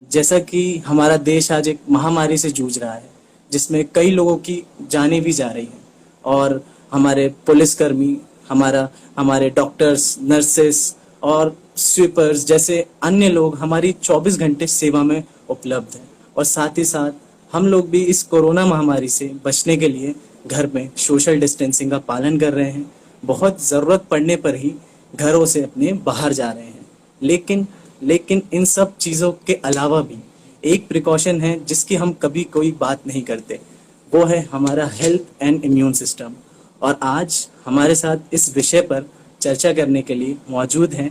जैसा कि हमारा देश आज एक महामारी से जूझ रहा है, जिसमें कई लोगों की जानें भी जा रही हैं, और हमारे पुलिसकर्मी, हमारे डॉक्टर्स, नर्सेस और स्वीपर्स जैसे अन्य लोग हमारी 24 घंटे सेवा में उपलब्ध हैं। और साथ ही साथ हम लोग भी इस कोरोना महामारी से बचने के लिए घर में सोशल डिस्टेंसिंग का पालन कर रहे हैं। बहुत ज़रूरत पड़ने पर ही घरों से अपने बाहर जा रहे हैं। लेकिन लेकिन इन सब चीज़ों के अलावा भी एक प्रिकॉशन है जिसकी हम कभी कोई बात नहीं करते, वो है हमारा हेल्थ एंड इम्यून सिस्टम। और आज हमारे साथ इस विषय पर चर्चा करने के लिए मौजूद हैं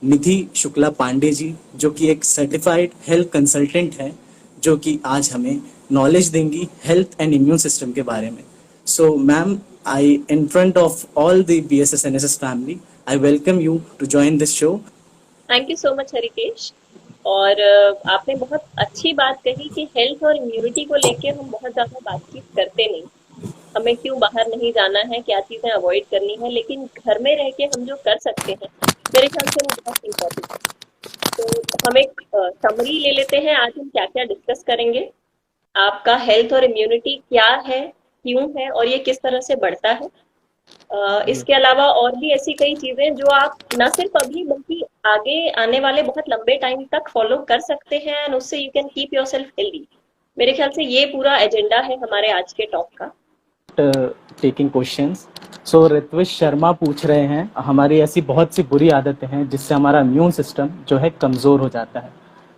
निधि शुक्ला पांडे जी, जो कि एक सर्टिफाइड हेल्थ कंसल्टेंट है, जो कि आज हमें नॉलेज देंगी हेल्थ एंड इम्यून सिस्टम के बारे में। So ma'am, I in front of all the BSS NSS family, I welcome you to join this show. Thank you so much Harikesh. और आपने बहुत अच्छी बात कही कि हेल्थ और इम्यूनिटी को लेके हम बहुत ज्यादा बातचीत करते नहीं। हमें क्यों बाहर नहीं जाना है, क्या चीजें अवॉइड करनी है, लेकिन घर में रह के हम जो कर सकते हैं मेरे ख्याल से वो बहुत इम्पोर्टेंट है। तो हम एक समरी ले लेते हैं, आज हम क्या क्या डिस्कस करेंगे। आपका हेल्थ और इम्यूनिटी क्या है, क्यों है और ये किस तरह से बढ़ता है। इसके अलावा और भी ऐसी कई चीजें जो आप ना सिर्फ अभी बल्कि आगे आने वाले बहुत लंबे टाइम तक फॉलो कर सकते हैं एंड उससे you can keep yourself healthy. मेरे ख्याल से ये पूरा एजेंडा है हमारे आज के टॉक का। Taking questions. So Ritvish Sharma पूछ रहे हैं, हमारी ऐसी बहुत सी बुरी आदतें हैं जिससे हमारा इम्यून सिस्टम जो है कमज़ोर हो जाता है।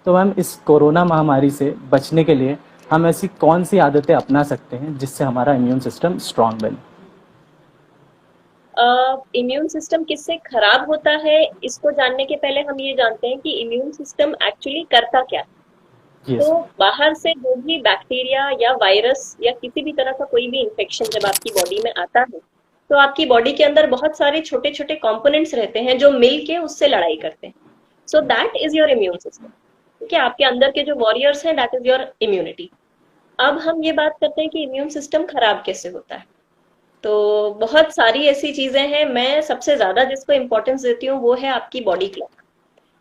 तो मैम, इस कोरोना महामारी से बचने के लिए हम ऐसी कौन सी आदतें अपना सकते हैं जिससे हमारा इम्यून सिस्टम स्ट्रांग बने? इम्यून सिस्टम किससे खराब होता है, इसको जानने के पहले हम ये जानते हैं कि इम्यून सिस्टम एक्चुअली करता क्या है। यस तो मैम। बाहर से जो भी बैक्टीरिया या वायरस या किसी भी तरह का कोई भी इंफेक्शन जब आपकी बॉडी में आता है, तो आपकी बॉडी के अंदर बहुत सारे छोटे छोटे कंपोनेंट्स रहते हैं जो मिल के उससे लड़ाई करते हैं। So that is your immune system. ठीक है, आपके अंदर के जो वॉरियर्स हैं, दैट इज योर इम्यूनिटी। अब हम ये बात करते हैं कि इम्यून सिस्टम खराब कैसे होता है। तो बहुत सारी ऐसी चीजें हैं, मैं सबसे ज्यादा जिसको इम्पोर्टेंस देती हूँ वो है आपकी बॉडी क्लॉक।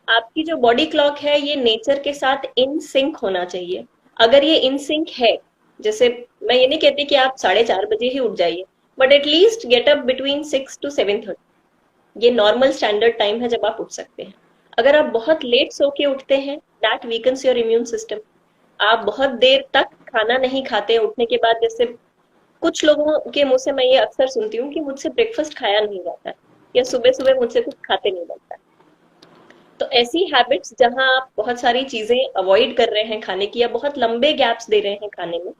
आपकी जो बॉडी क्लॉक है ये नेचर के साथ इन सिंक होना चाहिए। अगर ये इन सिंक है, जैसे मैं ये नहीं कहती कि आप 4:30 बजे ही उठ जाइए, but at least get up between 6 to 7:30। ये नॉर्मल स्टैंडर्ड टाइम है जब आप उठ सकते हैं। अगर आप बहुत लेट सो के उठते हैं, that weakens your immune system. आप बहुत देर तक खाना नहीं खाते उठने के बाद, जैसे कुछ लोगों के मुंह से मैं ये अक्सर सुनती हूँ कि मुझसे ब्रेकफास्ट खाया नहीं जाता है, या सुबह सुबह मुझसे कुछ खाते नहीं बनता है। तो ऐसी हैबिट्स जहां आप बहुत सारी चीजें अवॉइड कर रहे हैं खाने की, या बहुत लंबे गैप्स दे रहे हैं खाने में,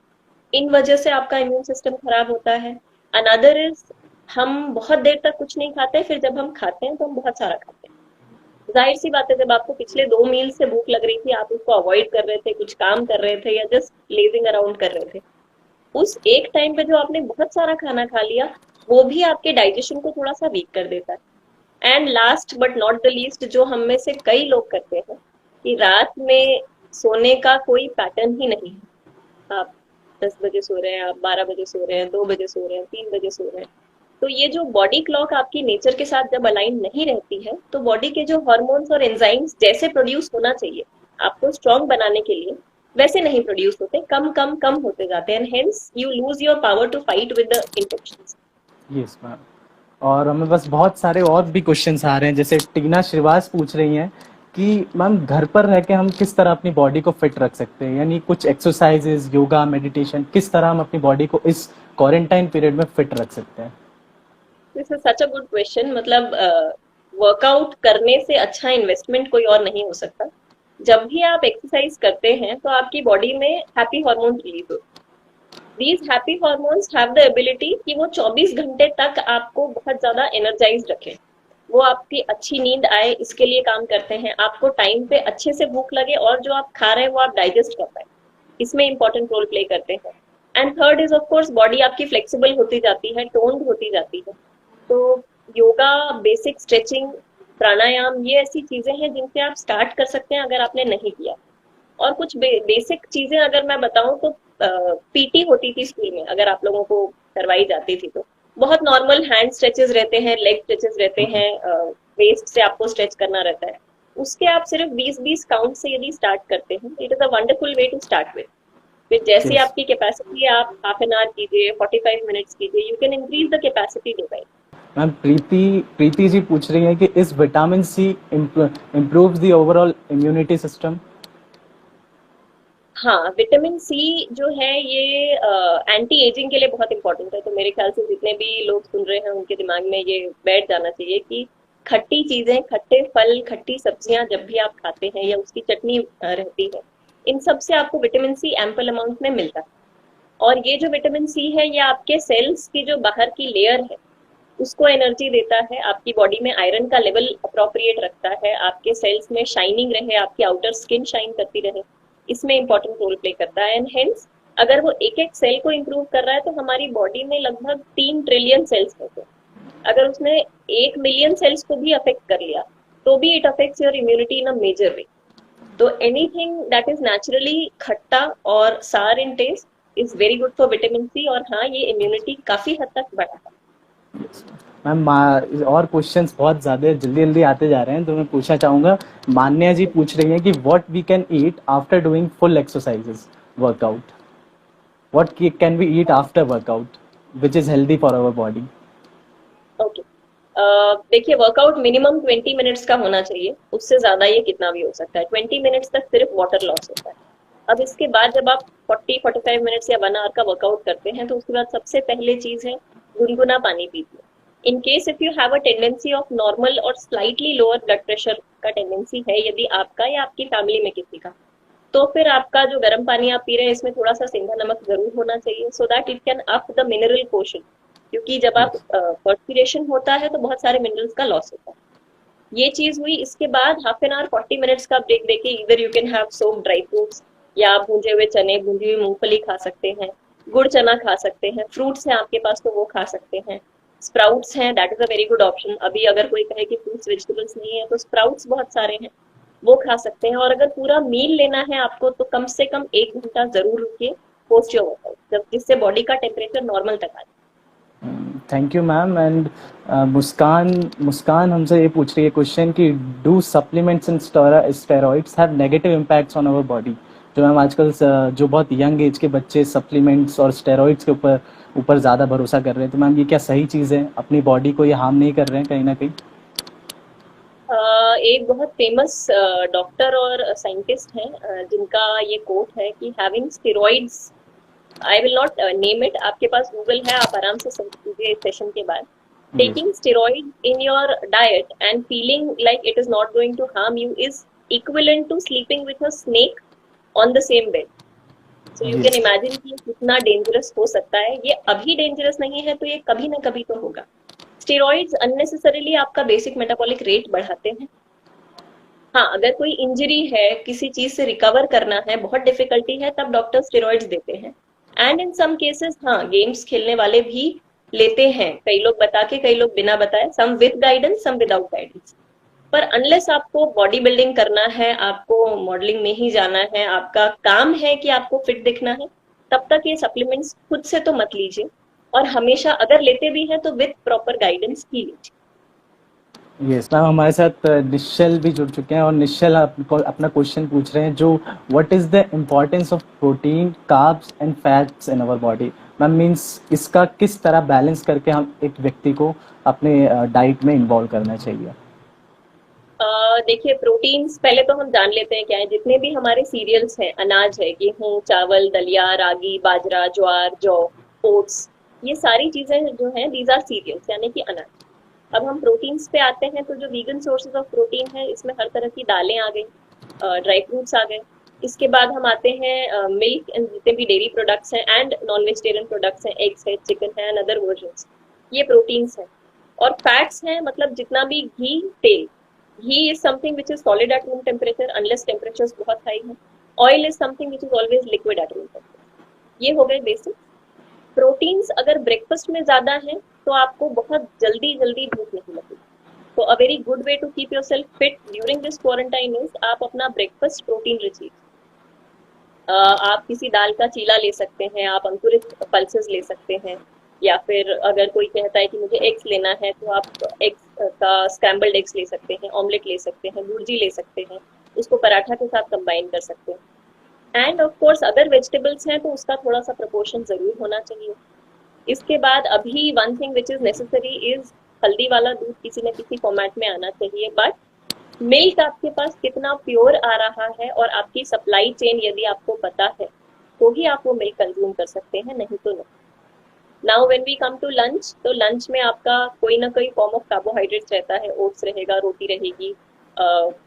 इन वजह से आपका इम्यून सिस्टम खराब होता है। अनदर इज, हम बहुत देर तक कुछ नहीं खाते, फिर जब हम खाते हैं तो हम बहुत सारा खाते हैं। जाहिर सी बात है, जब आपको पिछले 2 मील से भूख लग रही थी, आप उसको अवॉइड कर रहे थे, कुछ काम कर रहे थे या जस्ट लेजिंग अराउंड कर रहे थे, उस एक टाइम पे जो आपने बहुत सारा खाना खा लिया, वो भी आपके डाइजेशन को थोड़ा सा वीक कर देता है। And last but not the least, जो हम में से कई लोग करते हैं कि रात में सोने का कोई पैटर्न ही नहीं है। आप 10 बजे सो रहे हैं, आप 12 बजे सो रहे हैं, 2 बजे सो रहे हैं, 3 बजे सो रहे हैं। तो ये जो बॉडी क्लॉक आपकी नेचर के साथ जब अलाइन नहीं रहती है, तो बॉडी के जो हार्मोन्स और एंजाइम्स जैसे प्रोड्यूस होना चाहिए आपको स्ट्रांग बनाने के लिए, वैसे नहीं प्रोड्यूस होते, कम कम कम होते जाते हैं, hence you lose your power to fight with the infections. Yes ma'am. और हमें बस बहुत सारे और भी क्वेश्चंस आ रहे हैं, जैसे टीना श्रीवास पूछ रही हैं कि मैम, घर पर रह के हम किस तरह अपनी बॉडी को फिट रख सकते हैं, यानी कुछ एक्सरसाइजेज, योगा, मेडिटेशन, किस तरह हम अपनी बॉडी को इस क्वारंटाइन पीरियड में फिट रख सकते हैं? This is such a good question. मतलब वर्कआउट करने से अच्छा इन्वेस्टमेंट कोई और नहीं हो सकता। जब भी आप एक्सरसाइज करते हैं तो आपकी बॉडी में हैप्पी हार्मोन रिलीज होते हैं। These happy hormones have the ability कि वो 24 घंटे तक आपको बहुत ज्यादा एनर्जाइज रखें, वो आपकी अच्छी नींद आए इसके लिए काम करते हैं, आपको टाइम पे अच्छे से भूख लगे और जो आप खा रहे हैं वो आप डाइजेस्ट कर पाए, इसमें इंपॉर्टेंट रोल प्ले करते हैं। And third is of course, body आपकी फ्लेक्सिबल होती जाती है, टोन्ड होती जाती है। तो योगा, बेसिक स्ट्रेचिंग, प्राणायाम, ये ऐसी चीजें हैं जिनसे आप स्टार्ट कर सकते हैं अगर आपने नहीं किया। और कुछ बेसिक चीजें अगर मैं बताऊं तो पीटी होती थी स्कूल में, अगर आप लोगों को करवाई जाती थी तो बहुत नॉर्मल हैंड स्ट्रेचेस रहते हैं, लेग स्ट्रेचेस रहते हैं, वेस्ट से आपको स्ट्रेच करना रहता है। उसके आप सिर्फ 20-20 काउंट से यदि स्टार्ट करते हैं, it is a wonderful way to start with. फिर जैसी यस आपकी कैपेसिटी है, आप हाफ एन आवर कीजिए, 45 मिनट्स कीजिए, you can increase the capacity day by. Ma'am, Preeti Preeti ji पूछ रही हैं कि इस vitamin C improves the overall immunity system. हाँ, विटामिन सी जो है ये एंटी एजिंग के लिए बहुत इंपॉर्टेंट है। तो मेरे ख्याल से जितने भी लोग सुन रहे हैं उनके दिमाग में ये बैठ जाना चाहिए कि खट्टी चीजें, खट्टे फल, खट्टी सब्जियां जब भी आप खाते हैं या उसकी चटनी रहती है, इन सब से आपको विटामिन सी एम्पल अमाउंट में मिलता है। और ये जो विटामिन सी है, ये आपके सेल्स की जो बाहर की लेयर है उसको एनर्जी देता है, आपकी बॉडी में आयरन का लेवल अप्रोप्रिएट रखता है, आपके सेल्स में शाइनिंग रहे, आपकी आउटर स्किन शाइन करती रहे, इसमें इंपॉर्टेंट रोल प्ले करता है। एंड हेंस अगर वो एक एक सेल को इम्प्रूव कर रहा है, तो हमारी बॉडी में लगभग 3 ट्रिलियन सेल्स होते हैं। अगर उसने 1 मिलियन सेल्स को भी अफेक्ट कर लिया, तो भी it affects your immunity in a major way. तो एनीथिंग दैट इज नेचुरली खट्टा और sour in taste is very good for vitamin C. और हाँ, ये इम्यूनिटी काफी हद तक बढ़ाता है। मैम, और क्वेश्चंस बहुत ज़्यादा जल्दी जल्दी आते जा रहे हैं, तो मैं पूछना चाहूँगा। मान्या जी पूछ रही हैं कि what we can eat after doing full exercises workout. What can we eat after workout which is healthy for our body. Okay, देखिए, वर्कआउट मिनिमम 20 मिनट्स का होना चाहिए, उससे ज्यादा ये कितना भी हो सकता है। 20 मिनट्स तक सिर्फ वाटर लॉस होता है। अब इसके बाद जब आप 40-45 मिनट्स या 1 आवर का वर्कआउट करते हैं, तो उसके बाद सबसे पहले चीज है गुनगुना पानी पीजिए। In case if you have a tendency of normal और स्लाइटली लोअर ब्लड प्रेशर का टेंडेंसी है, यदि आपका या आपकी फैमिली में किसी का, तो फिर आपका जो गर्म पानी आप पी रहे हैं, इसमें थोड़ा सा सेंधा नमक जरूर होना चाहिए, so that it can up the mineral portion. क्योंकि जब आप पर्सपिरेशन होता है तो बहुत सारे मिनरल्स का लॉस होता है। ये चीज हुई। इसके बाद हाफ एन आवर 40 मिनट्स का ब्रेक देके इधर you can have soap dry fruits, या भूंजे हुए चने, भूंजी हुई मूंगफली खा सकते हैं, गुड़ चना खा सकते हैं, फ्रूट्स हैं आपके पास तो वो खा सकते हैं, स्प्राउट्स हैं, that is a very good option. अभी अगर कोई कहे कि फ्रूट्स वेजिटेबल्स नहीं है, तो स्प्राउट्स बहुत सारे हैं, वो खा सकते हैं। और अगर पूरा मील लेना है आपको, तो कम से कम 1 घंटा जरूर रुकिए पोस्ट योर वर्कआउट, जब जिससे बॉडी का टेम्परेचर नॉर्मल तक आ जाए। Thank you ma'am. And Muskan Muskan हमसे ये पूछ रही है क्वेश्चन कि do supplements and steroids have negative impacts on our body. जो मैम आजकल जो बहुत यंग एज के बच्चे सप्लीमेंट्स और स्टेरॉइड्स के ऊपर ऊपर ज़्यादा भरोसा कर रहे हैं, तो मैम ये क्या सही चीज़ है? अपनी बॉडी को ये हार्म नहीं कर रहे हैं कहीं ना कहीं? एक बहुत फेमस डॉक्टर और साइंटिस्ट हैं, जिनका ये कोट है कि having steroids, I will not name it, आपके पास गूगल है, आप आराम से सर्च कीजिए इस सेशन के बाद। Taking steroid in your diet and feeling like it is not going to harm you is equivalent to sleeping with a snake on the same bed. So you can imagine कि कितना dangerous हो सकता है। ये अभी dangerous नहीं है, तो ये कभी ना कभी तो होगा। स्टेरॉइड्स अननेसेसरीली आपका बेसिक मेटाबॉलिक रेट बढ़ाते हैं। हाँ, अगर कोई इंजरी है, किसी चीज से रिकवर करना है, बहुत डिफिकल्टी है, तब डॉक्टर स्टेरॉइड्स देते हैं। एंड इन सम केसेस, हाँ, गेम्स खेलने वाले भी लेते हैं, कई लोग बता के, कई लोग बिना बताए, some with guidance, some without guidance. पर अनलेस आपको बॉडी बिल्डिंग करना है, आपको मॉडलिंग में ही जाना है, आपका काम है कि आपको फिट दिखना है, तब तक ये सप्लीमेंट्स खुद से तो मत लीजिए। और हमेशा अगर लेते भी हैं तो विद प्रॉपर गाइडेंस ही लीजिए। यस मैम, हमारे साथ निश्चल भी जुड़ चुके हैं, और निश्चल अपना क्वेश्चन पूछ रहे हैं जो what is the importance of protein, carbs and fats in our body. Ma'am, means इसका किस तरह बैलेंस करके हम एक व्यक्ति को अपने डाइट में इन्वॉल्व करना चाहिए? देखिए, प्रोटीन्स पहले तो हम जान लेते हैं क्या है। जितने भी हमारे सीरियल्स हैं, अनाज है, गेहूं, चावल, दलिया, रागी, बाजरा, ज्वार, जौ, ओट्स, ये सारी चीजें जो हैं, दीज आर सीरियल्स, यानी कि अनाज। अब हम प्रोटीन्स पे आते हैं, तो जो वीगन सोर्सेज ऑफ प्रोटीन है, इसमें हर तरह की दालें आ गई, ड्राई फ्रूट्स आ गए। इसके बाद हम आते हैं मिल्क एंड जितने भी डेयरी प्रोडक्ट्स हैं, एंड नॉन वेजिटेरियन प्रोडक्ट्स हैं, एग्स है, चिकन है, एंड अदर वर्जन्स, ये प्रोटीन्स हैं। और फैट्स हैं, मतलब जितना भी घी, तेल। घी is something which is solid at room temperature unless temperatures बहुत high है। Oil is something which is always liquid at room temperature। ये हो गए बेसिक। प्रोटीन्स अगर ब्रेकफास्ट में ज्यादा है, तो आपको बहुत जल्दी जल्दी भूख नहीं लगेगी। तो a very good way to keep yourself fit during this quarantine is आप अपना ब्रेकफास्ट प्रोटीन रिच लीजिए। आप किसी दाल का चीला ले सकते हैं, आप अंकुरित पल्सेस ले सकते हैं, या फिर अगर कोई कहता है कि मुझे एग्स लेना है तो आप एग्स का स्क्रैम्बल्ड एग्स ले सकते हैं, ऑमलेट ले सकते हैं, भुर्जी ले सकते हैं, उसको पराठा के साथ कंबाइन कर सकते हैं। एंड ऑफ कोर्स अगर वेजिटेबल्स हैं तो उसका थोड़ा सा प्रोपोर्शन जरूर होना चाहिए। इसके बाद अभी one thing which is necessary is हल्दी वाला दूध किसी न किसी फॉर्मेट में आना चाहिए, बट मिल्क आपके पास कितना प्योर आ रहा है और आपकी सप्लाई चेन यदि आपको पता है तो ही आप वो मिल्क कंज्यूम कर सकते हैं, नहीं तो नहीं। Now when we come to lunch, तो लंच में आपका कोई ना कोई फॉर्म ऑफ कार्बोहाइड्रेट्स रहता है, ओट्स रहेगा, रोटी रहेगी,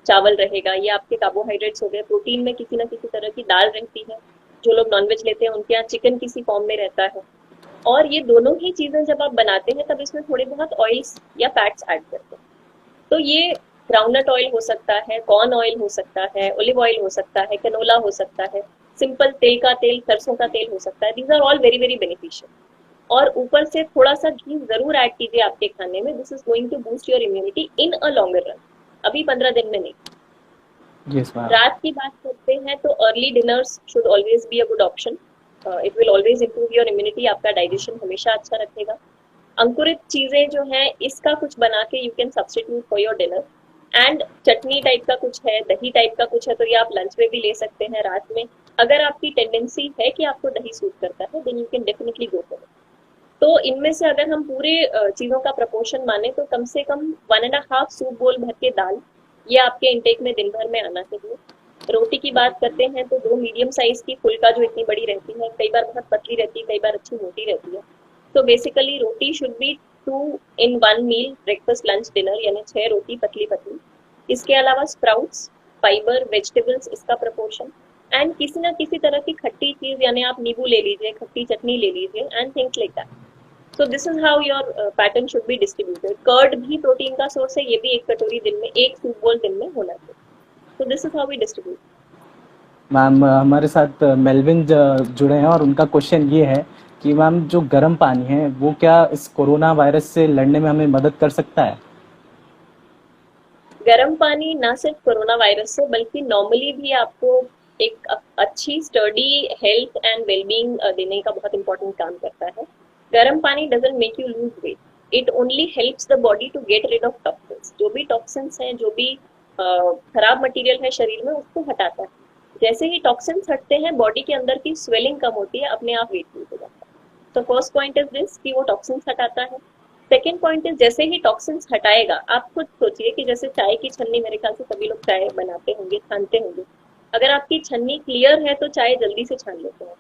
चावल रहेगा, ये आपके कार्बोहाइड्रेट्स हो गए। प्रोटीन में किसी ना किसी तरह की दाल रहती है, जो लोग नॉनवेज लेते हैं उनके यहाँ चिकन किसी फॉर्म में रहता है। और ये दोनों ही चीजें जब आप बनाते हैं तब इसमें थोड़े बहुत ऑयल्स या फैट्स ऐड करते हैं। तो ये ग्राउंडनट ऑयल हो सकता है, कॉर्न ऑयल हो सकता है, ओलिव ऑयल हो सकता है, कैनोला हो सकता है, सिंपल तिल का तेल, सरसों का तेल हो सकता है। These are all very very beneficial. और ऊपर से थोड़ा सा घी जरूर ऐड कीजिए आपके खाने में। This is going to boost your immunity in a longer run, अभी 15 दिन में नहीं। Yes, ma'am. रात की बात करते हैं तो early dinners should always be a good option. It will always improve your immunity, आपका डाइजेशन हमेशा अच्छा रखेगा। अंकुरित चीजें जो हैं इसका कुछ बना के you can substitute for your dinner. And chutney type का कुछ है, दही टाइप का कुछ है, तो ये आप लंच में भी ले सकते हैं रात में। अगर आपकी टेंडेंसी है कि आपको दही सूट करता है then you can definitely go for it. तो इनमें से अगर हम पूरे चीजों का प्रपोर्शन माने तो कम से कम 1.5 सूप बोल भर के दाल, ये आपके इंटेक में दिन भर में आना चाहिए। रोटी की बात करते हैं तो 2 मीडियम साइज की फुल्का जो इतनी बड़ी रहती है, कई बार बहुत पतली रहती है, कई बार अच्छी मोटी रहती है। तो basically roti should be 2 in 1 meal, breakfast lunch dinner, यानी 6 रोटी पतली पतली। इसके अलावा स्प्राउट्स, फाइबर, वेजिटेबल्स, इसका प्रपोर्शन। एंड किसी ना किसी तरह की खट्टी चीज, यानी आप नींबू ले लीजिए, खट्टी चटनी ले लीजिए, and things like that. So this is how your pattern should be distributed. Curd भी प्रोटीन का सोर्स है, ये भी 1 कटोरी दिन में, 1 सूप बोल दिन में होना चाहिए। So this is how we distribute. Ma'am हमारे साथ मेलविन जुड़े हैं और उनका क्वेश्चन ये है कि मैम जो गर्म पानी है वो क्या इस कोरोना वायरस से लड़ने में हमें मदद कर सकता है? गर्म पानी ना सिर्फ कोरोना वायरस से बल्कि नॉर्मली भी आपको एक अच्छी स्टडी हेल्थ एंड वेलबींग देने का बहुत इंपॉर्टेंट काम करता है। गर्म पानी doesn't make you lose weight, it only helps the body to get rid of toxins. जो भी टॉक्सिन्स हैं, जो भी खराब मटेरियल है शरीर में, उसको हटाता है। जैसे ही टॉक्सिन्स हटते हैं बॉडी के अंदर की स्वेलिंग कम होती है, अपने आप वेट लूज हो जाता है। तो फर्स्ट पॉइंट इज दिस कि वो टॉक्सिन्स हटाता है। सेकेंड पॉइंट इज जैसे ही टॉक्सिन्स हटाएगा, आप खुद सोचिए कि जैसे चाय की छन्नी, मेरे ख्याल से सभी लोग चाय बनाते होंगे, छानते होंगे। अगर आपकी छन्नी क्लियर है तो चाय जल्दी से छान लेते हैं।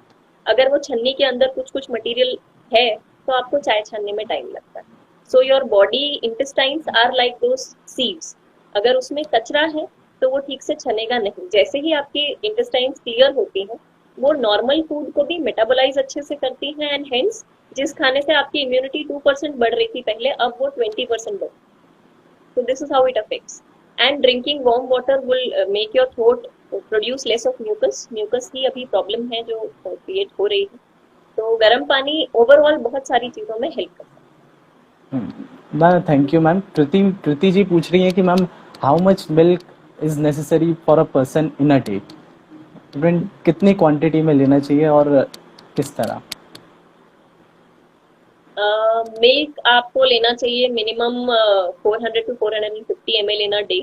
अगर वो छन्नी के अंदर कुछ कुछ मटेरियल है तो आपको चाय छानने में टाइम लगता है। So your body intestines are like those sieves. अगर उसमें कचरा है तो वो ठीक से छनेगा नहीं। जैसे ही आपकी इंटेस्टाइन्स क्लियर होती हैं, वो नॉर्मल फूड को भी मेटाबोलाइज अच्छे से करती हैं, एंड हेंस जिस खाने से आपकी इम्यूनिटी 2% बढ़ रही थी पहले, अब वो 20% बढ़। So this is how it affects. And drinking warm water will make your throat produce less of mucus. Mucus की अभी प्रॉब्लम है जो क्रिएट हो रही है। तो गर्म पानी ओवरऑल बहुत सारी चीजों में हेल्प करता है। Ma'am thank you ma'am. Kriti ji पूछ रही है कि ma'am how much milk is necessary for a person in a day? Student कितनी क्वांटिटी में लेना चाहिए और किस तरह? मिल्क आपको लेना चाहिए minimum 400 to 450 ml in a day.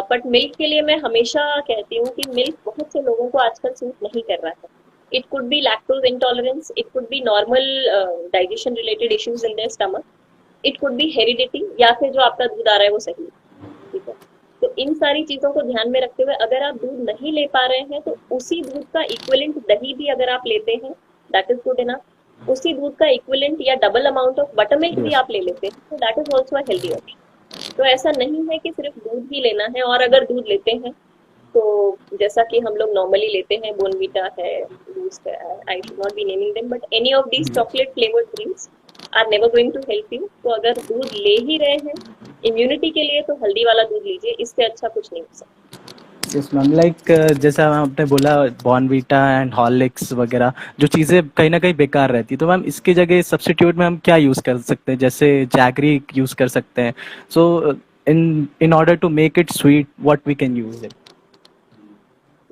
But milk के लिए मैं हमेशा कहती हूँ कि मिल्क बहुत से लोगों को आजकल सूट नहीं कर रहा है। It could be lactose intolerance, it could be normal digestion related issues in their stomach, it could be heredity, या फिर जो आपका दूध आ रहा है वो सही है। ठीक है, तो इन सारी चीजों को ध्यान में रखते हुए अगर आप दूध नहीं ले पा रहे हैं तो उसी दूध का इक्विवेलेंट दही भी अगर आप लेते हैं, दैट इज गुड इनफ। उसी दूध का इक्विवेलेंट या double amount of butter milk भी आप ले लेते हैं तो that is also a healthy option. तो ऐसा नहीं है कि सिर्फ दूध ही लेना है। और अगर दूध लेते हैं तो जैसा कि हम लोग नॉर्मली लेते हैं, बोर्नवीटा है, बूस्ट है, I should not be naming them, but any of these chocolate flavoured drinks are never going to help you. तो अगर दूध ले ही रहे हैं इम्यूनिटी के लिए तो हल्दी वाला दूध लीजिए, इससे अच्छा कुछ नहीं हो सकता। यस मैम, लाइक जैसा आपने बोला बॉर्नवीटा एंड हॉर्लिक्स वगैरह जो चीज़ें कहीं ना कहीं बेकार रहती, तो मैम इसकी जगह सब्स्टिट्यूट में हम क्या यूज़ कर सकते हैं? जैसे जैगरी यूज़ कर सकते हैं। So in order to make it sweet what we can use it?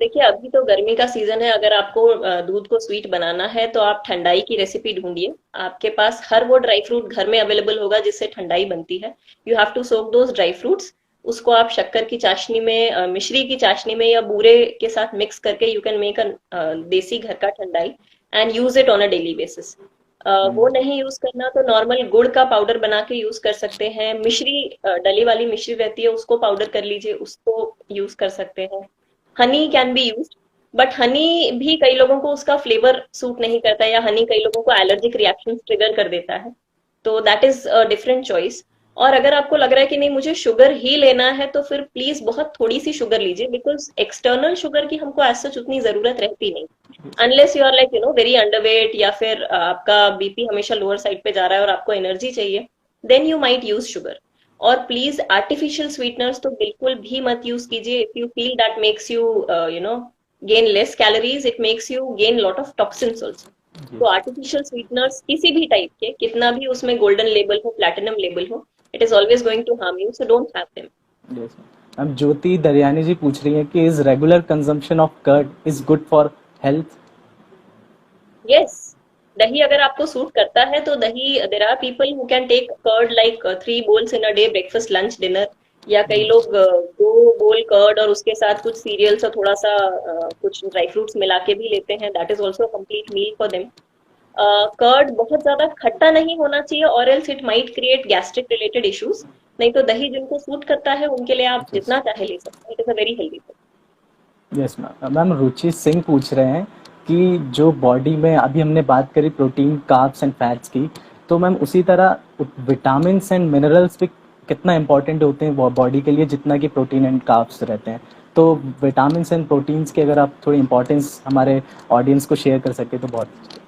देखिए अभी तो गर्मी का सीजन है, अगर आपको दूध को स्वीट बनाना है तो आप ठंडाई की रेसिपी ढूंढिए। आपके पास हर वो ड्राई फ्रूट घर में अवेलेबल होगा जिससे ठंडाई बनती है। You have to soak those dry fruits. उसको आप शक्कर की चाशनी में, मिश्री की चाशनी में या बूरे के साथ मिक्स करके you can make a desi घर का thandai and use it on a daily basis. वो नहीं यूज करना तो नॉर्मल गुड़ का पाउडर बना के यूज कर सकते हैं। मिश्री, डली वाली मिश्री रहती है, उसको पाउडर कर लीजिए, उसको यूज कर सकते हैं। Honey can be used, but Honey भी कई लोगों को उसका फ्लेवर सूट नहीं करता है, या हनी कई लोगों को एलर्जिक रिएक्शन ट्रिगर कर देता है। तो that is a different choice. और अगर आपको लग रहा है कि नहीं मुझे शुगर ही लेना है तो फिर प्लीज बहुत थोड़ी सी शुगर लीजिए, बिकॉज एक्सटर्नल शुगर की हमको एज सच उतनी जरूरत रहती नहीं। Unless you are like very underweight, या फिर आपका बीपी हमेशा लोअर साइड पे जा रहा है और आपको एनर्जी चाहिए, then you might use sugar. और प्लीज आर्टिफिशियल स्वीटनर्स तो बिल्कुल भी मत यूज कीजिए। If you feel that makes you gain less calories, it makes you gain lot of toxins also. तो आर्टिफिशियल स्वीटनर्स किसी भी टाइप के, कितना भी उसमें गोल्डन लेबल हो, प्लैटिनम लेबल हो, it is always going to harm you, so don't have them. Yes, ma'am. अब ज्योति दरियानी जी पूछ रही हैं कि is regular consumption of curd is good for health? Yes, दही अगर आपको सूट करता है तो दही, there are people who can take curd like 3 bowls in a day, breakfast lunch dinner. या कई लोग 2 bowl कर्ड और उसके साथ कुछ सीरियल्स और थोड़ा सा कुछ ड्राई फ्रूट्स मिला के भी लेते हैं। That is also complete meal for them. Curd बहुत ज्यादा खट्टा नहीं होना चाहिए, और else it might create gastric related issues. नहीं तो दही जिनको सूट करता है उनके लिए आप Yes. जितना चाहे ले सकते हैं। It is a very healthy. Yes ma'am. Ma'am Ruchi Singh पूछ रहे हैं कि जो बॉडी में अभी हमने बात करी प्रोटीन, कार्ब्स एंड फैट्स की, तो मैम उसी तरह विटामिन एंड मिनरल्स भी कितना इंपॉर्टेंट होते हैं बॉडी के लिए जितना कि प्रोटीन एंड कार्ब्स रहते हैं। तो विटामिन एंड प्रोटीन्स की अगर आप थोड़ी इंपॉर्टेंस हमारे ऑडियंस को शेयर कर सके तो बहुत अच्छा।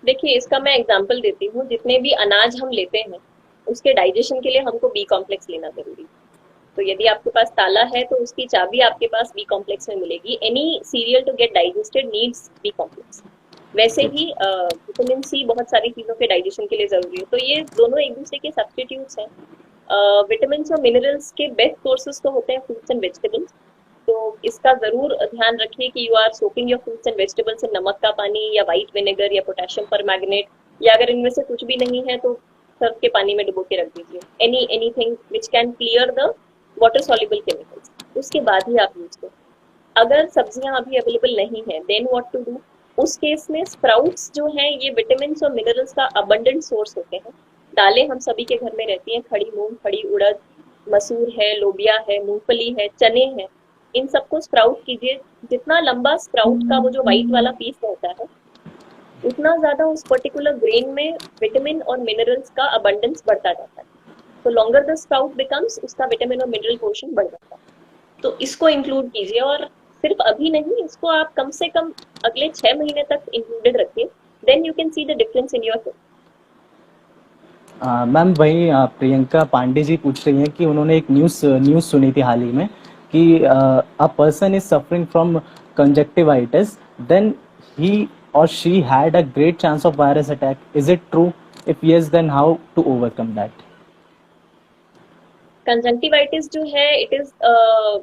देखिए इसका मैं एग्जांपल देती हूँ। जितने भी अनाज हम लेते हैं उसके डाइजेशन के लिए हमको बी कॉम्प्लेक्स लेना जरूरी है। तो यदि आपके पास ताला है तो उसकी चाबी आपके पास बी कॉम्प्लेक्स में मिलेगी। Any cereal to get digested needs B complex. वैसे ही विटामिन सी बहुत सारी चीजों के डाइजेशन के लिए जरूरी है। तो ये दोनों एक दूसरे के सब्स्टिट्यूट्स हैं। विटामिन और मिनरल्स के बेस्ट सोर्सेज तो होते हैं फ्रूट्स एंड वेजिटेबल्स। तो इसका जरूर ध्यान रखिए कि you are soaking your fruits and vegetables in नमक का पानी या व्हाइट विनेगर या पोटेशियम परमैंगनेट, या अगर इनमें से कुछ भी नहीं है तो सर्फ के पानी में डुबो के रख दीजिए। Anything which can clear the water soluble chemicals, उसके बाद ही आप यूज करें। अगर सब्जियां अभी अवेलेबल नहीं है देन व्हाट टू डू। उस केस में स्प्राउट्स जो हैं ये विटामिन और मिनरल्स का अबंडेंट सोर्स होते हैं। दालें हम सभी के घर में रहती हैं, खड़ी मूंग, खड़ी उड़द, मसूर है, लोबिया है, मूंगफली है, चने हैं। इन सबको स्प्राउट कीजिए। जितना लंबा स्प्राउट का वो जो व्हाइट वाला पीस रहता है उतना ज्यादा उस पर्टिकुलर ग्रेन में विटामिन और मिनरल्स का अबंडेंस बढ़ता जाता है। तो लॉन्गर द स्प्राउट बिकम्स, उसका विटामिन और मिनरल पोर्शन बढ़ जाता है। तो इसको इंक्लूड कीजिए, और सिर्फ अभी नहीं, इसको आप कम से कम अगले 6 महीने तक इंक्लूडेड रखिए। Then you can see the difference in your health. Ma'am वही प्रियंका पांडे जी पूछ रही हैं कि उन्होंने एक न्यूज़ सुनी थी हाल ही में कि a person is suffering from conjunctivitis, then he और she had a great chance of virus attack. Is it true? If yes then how to overcome that? Conjunctivitis जो है it is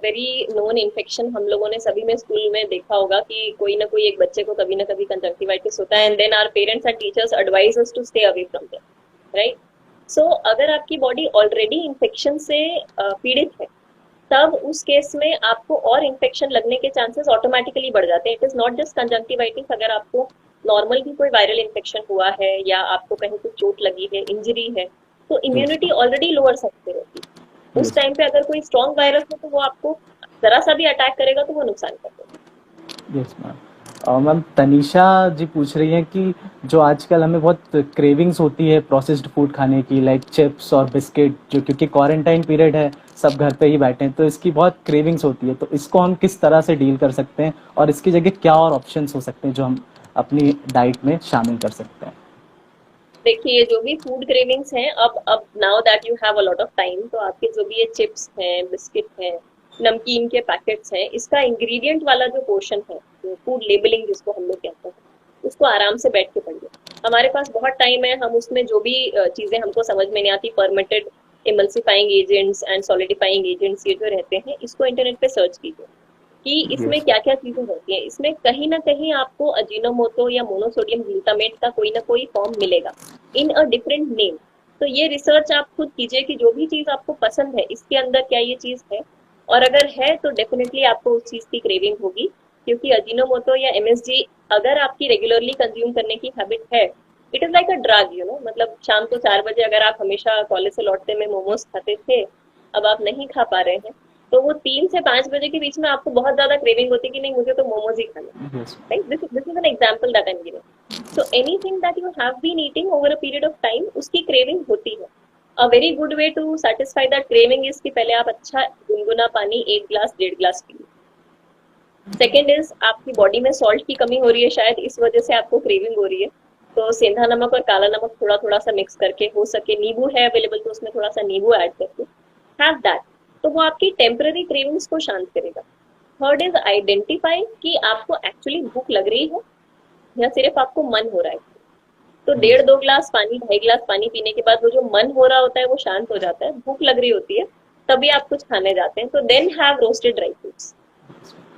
very known infection. हम लोगों ने सभी में school में देखा होगा कि कोई ना कोई एक बच्चे को कभी ना कभी कंजंक्टिवाइटिस होता है, and then our parents and teachers advise us to stay away from them, right. So अगर आपकी बॉडी ऑलरेडी इन्फेक्शन से पीड़ित है तब उस केस में आपको और इन्फेक्शन लगने के चांसेस ऑटोमेटिकली बढ़ जाते हैं। It is not just conjunctivitis. अगर आपको नॉर्मल भी कोई वायरल इन्फेक्शन हुआ है या आपको कहीं कुछ चोट लगी है, इंजरी है, तो इम्यूनिटी ऑलरेडी लोअर साइड पे रहती है। उस टाइम पे अगर कोई स्ट्रॉन्ग वायरस हो तो वो आपको जरा सा भी अटैक करेगा तो वो नुकसान कर देगा। Yes ma'am. और मैम तनीषा जी पूछ रही हैं कि जो आजकल हमें बहुत क्रेविंग्स होती है प्रोसेस्ड फूड खाने की, लाइक चिप्स और बिस्किट, जो क्योंकि क्वारंटाइन पीरियड है, सब घर पे ही बैठे हैं, तो इसकी बहुत क्रेविंग्स होती है, तो इसको हम किस तरह से डील कर सकते हैं और इसकी जगह क्या और ऑप्शंस हो सकते हैं जो हम अपनी डाइट में शामिल कर सकते हैं? देखिए जो भी फूड क्रेविंग्स हैं, अब now that you have a lot of time, तो आपके जो भी ये चिप्स हैं, बिस्किट हैं, नमकीन के पैकेट्स हैं, इसका इंग्रेडिएंट वाला जो पोर्शन है, जो फूड लेबलिंग जिसको हम लोग कहते हैं, उसको आराम से बैठ के पढ़िए। हमारे पास बहुत टाइम है, हम उसमें जो भी चीजें हमको समझ में नहीं आती, fermented emulsifying agents and solidifying agents ये जो रहते हैं, इसको इंटरनेट पे सर्च कीजिए। कि इसमें Yes. क्या क्या चीजें होती हैं। इसमें कहीं ना कहीं आपको अजीनोमोटो या मोनोसोडियम ग्लूटामेट का कोई ना कोई फॉर्म मिलेगा इन अ डिफरेंट नेम। तो ये रिसर्च आप खुद कीजिए कि जो भी चीज आपको पसंद है इसके अंदर क्या ये चीज है, और अगर है तो डेफिनेटली आपको उस चीज की क्रेविंग होगी। क्योंकि अजीनोमोटो या एमएसजी अगर आपकी रेगुलरली कंज्यूम करने की हैबिट है, it is like a drug, you know, मतलब शाम को 4 बजे अगर आप हमेशा कॉलेज से लौटते में मोमोज खाते थे, अब आप नहीं खा पा रहे हैं, तो वो 3 से 5 बजे के बीच में आपको बहुत ज्यादा क्रेविंग होती है कि नहीं मुझे तो मोमोज ही खाना है, Yes. Right? This is an example that I am giving. So anything that you have been eating over a period of time उसकी क्रेविंग होती है। A very good way to satisfy that craving is कि पहले आप अच्छा गुनगुना पानी 1 गिलास 1.5 गिलास पिए। सेकेंड इज आपकी बॉडी में सॉल्ट की कमी हो रही है, शायद इस वजह से आपको क्रेविंग हो रही है, तो सेंधा नमक और काला नमक थोड़ा थोड़ा सा मिक्स करके, हो सके नींबू है अवेलेबल तो उसमें थोड़ा सा नींबू ऐड करके हैव दैट, तो वो आपकी टेम्पररी क्रेविंग्स को शांत करेगा। थर्ड इज आइडेंटिफाई कि आपको एक्चुअली भूख लग रही है या सिर्फ आपको मन हो रहा है। तो Yes. 1.5-2 गिलास पानी 2.5 गिलास पानी पीने के बाद वो जो मन हो रहा होता है वो शांत हो जाता है, भूख लग रही होती है, तभी आप कुछ खाने जाते हैं। तो then have roasted dry fruits.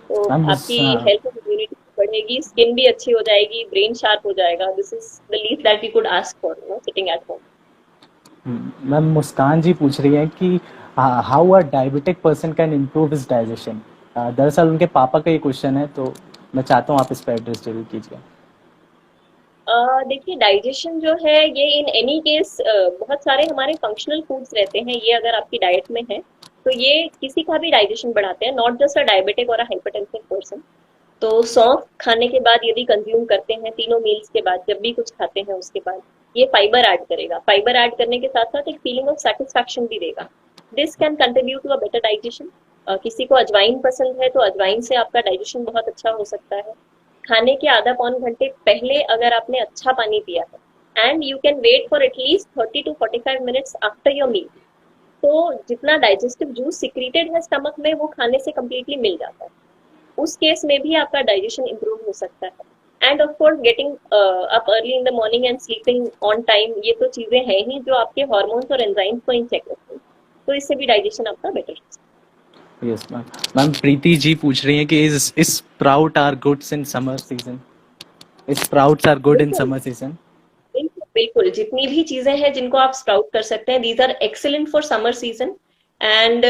तो मैम आपकी हेल्थ और इम्यूनिटी बढ़ेगी, स्किन भी अच्छी हो जाएगी, ब्रेन शार्प हो जाएगा। This is the least that we could ask for, you know, sitting at home. Ma'am Muskan ji पूछ रही है कि how a diabetic person can improve his digestion. दरअसल उनके पापा का ये क्वेश्चन है, तो मैं चाहता हूँ आप इस पर एड्रेस जरूर कीजिए। देखिए, डाइजेशन जो है ये इन एनी केस बहुत सारे हमारे फंक्शनल फूड्स रहते हैं, ये अगर आपकी डाइट में है तो ये किसी का भी डाइजेशन बढ़ाते हैं, नॉट जस्ट अ डायबिटिक और अ हाइपरटेंसिव पर्सन। तो सौंफ खाने के बाद यदि कंज्यूम करते हैं, तीनों मील्स के बाद जब भी कुछ खाते हैं उसके बाद, ये फाइबर ऐड करेगा। फाइबर ऐड करने के साथ साथ एक फीलिंग ऑफ सेटिस्फैक्शन भी देगा। This can contribute to a better digestion. किसी को अजवाइन पसंद है तो अजवाइन से आपका डाइजेशन बहुत अच्छा हो सकता है। खाने के आधा पौन घंटे पहले अगर आपने अच्छा पानी पिया है and you can wait for at least 30 to 45 minutes after your meal, तो जितना डाइजेस्टिव जूस सिक्रीटेड है स्टमक में वो खाने से कम्प्लीटली मिल जाता है। उस केस में भी आपका डाइजेशन इंप्रूव हो सकता है। End of course getting up early in the morning and sleeping on time, ये तो चीजें हैं ही जो आपके हार्मोन्स और एंजाइम्स को इन चेक रखती हैं, तो इससे भी डाइजेशन आपका बेटर हो सकता yes ma'am. Ma'am Preeti ji पूछ रही हैं कि is sprout are goods in summer season. Sprouts are है। गुड इन बिल्कुल, समर सीजन। बिल्कुल, बिल्कुल, जितनी भी चीजें हैं जिनको आप स्प्राउट कर सकते हैं, these are excellent for summer season. And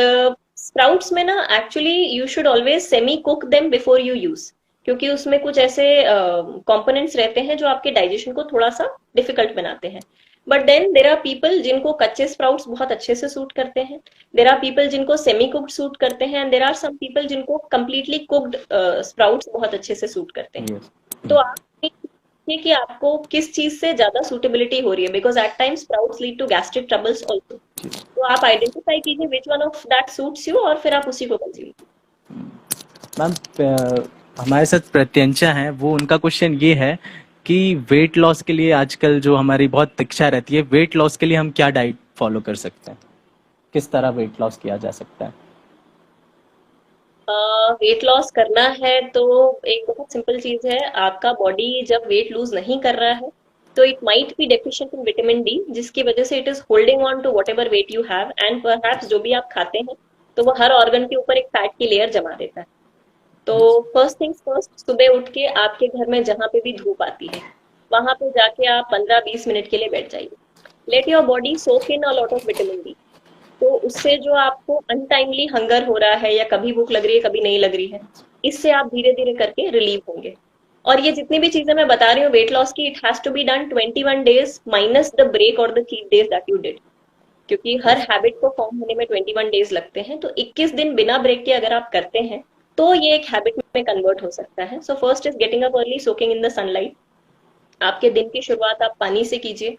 sprouts में ना actually you should always semi cook them before you use, क्योंकि उसमें कुछ ऐसे कंपोनेंट्स रहते हैं जो आपके डाइजेशन को थोड़ा सा डिफिकल्ट बनाते हैं। But then there are people जिनको कच्चे स्प्राउट्स बहुत अच्छे से सूट करते हैं, देर आर पीपल जिनको सेमी कुक्ड सूट करते हैं, and there are some people जिनको कंप्लीटली कुक्ड स्प्राउट्स बहुत अच्छे से सूट करते हैं। यस। तो आप देखिए कि आपको किस चीज से ज्यादा सूटेबिलिटी हो रही है, because at times sprouts lead to gastric troubles also. तो आप आइडेंटिफाई कीजिए which one of that suits you और फिर आप उसी को कंज्यूम। मैम हमारे साथ प्रत्यंचा हैं, वो उनका क्वेश्चन ये है कि वेट लॉस के लिए आजकल जो हमारी बहुत इच्छा रहती है, वेट लॉस के लिए हम क्या डाइट फॉलो कर सकते हैं, किस तरह वेट लॉस किया जा सकता है। वेट लॉस करना है तो एक बहुत सिंपल चीज है, आपका बॉडी जब वेट लूज नहीं कर रहा है तो it might be deficient in vitamin D, जिसकी वजह से it is holding on to whatever weight you have, and perhaps जो भी आप खाते हैं तो वो हर ऑर्गन के ऊपर एक फैट की लेयर जमा देता है। तो फर्स्ट थिंग्स फर्स्ट, सुबह उठ के आपके घर में जहां पे भी धूप आती है वहां पे जाके आप 15-20 मिनट के लिए बैठ जाइए। Let your body soak in a lot of vitamin D. तो उससे जो आपको अनटाइमली हंगर हो रहा है या कभी भूख लग रही है कभी नहीं लग रही है, इससे आप धीरे धीरे करके रिलीव होंगे। और ये जितनी भी चीजें मैं बता रही हूँ वेट लॉस की, it has to be done 21 days minus the break और the cheat days that you did, क्योंकि हर हैबिट को फॉर्म होने में 21 डेज लगते हैं। तो 21 दिन बिना ब्रेक के अगर आप करते हैं तो ये एक हैबिट में कन्वर्ट हो सकता है। So first is getting up early, soaking in the sunlight. आपके दिन की शुरुआत आप पानी से कीजिए,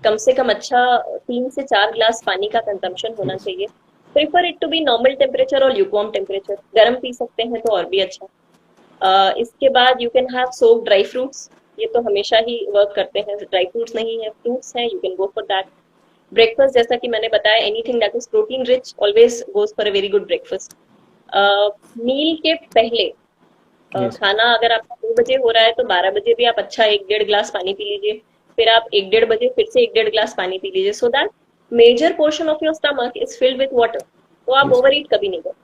कम से कम अच्छा 3 से 4 गिलास पानी का कंजम्पशन होना चाहिए। Prefer it to be normal temperature और ल्यूकवार्म टेम्परेचर, गर्म पी सकते हैं तो और भी अच्छा। इसके बाद you can have soak dry fruits, ये तो हमेशा ही वर्क करते हैं। ड्राई फ्रूट्स नहीं है, फ्रूट्स हैं, you can go for that. Breakfast जैसा कि मैंने बताया, anything that is protein rich always goes for a very good breakfast. Meal के पहले Yes. खाना अगर आपका 2 बजे हो रहा है तो 12 बजे भी आप अच्छा 1-1.5 गिलास पानी पी लीजिए, फिर आप 1-1:30 बजे फिर से 1-1.5 गिलास पानी पी लीजिए, so that major portion of your stomach is filled with water, तो आप Yes. ओवर ईट कभी नहीं करें।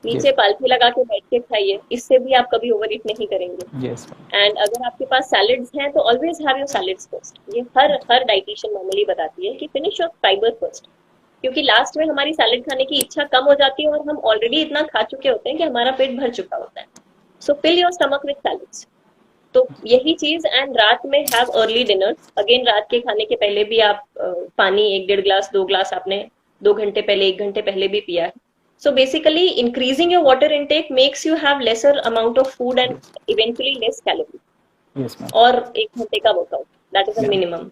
नीचे पालथी लगा के बैठ के खाइए, इससे भी आप कभी ओवर ईट नहीं करेंगे। यस एंड अगर आपके पास सैलेड्स हैं तो always have your salads first. ये हर हर डाइटिशियन नॉर्मली बताती है कि फिनिश योर फाइबर फर्स्ट, क्योंकि लास्ट में हमारी सैलेड खाने की इच्छा कम हो जाती है और हम ऑलरेडी इतना खा चुके होते हैं कि हमारा पेट भर चुका होता है। So fill your stomach with salads. तो यही चीज। एंड रात में हैव अर्ली डिनर। अगेन रात के खाने के पहले भी आप पानी 1-1.5 ग्लास 2 ग्लास आपने 2 घंटे पहले 1 घंटे पहले भी पिया है। So basically, increasing your water intake makes you have lesser amount of food and eventually less calories. Yes ma'am. और 1 घंटे का workout, that is a minimum.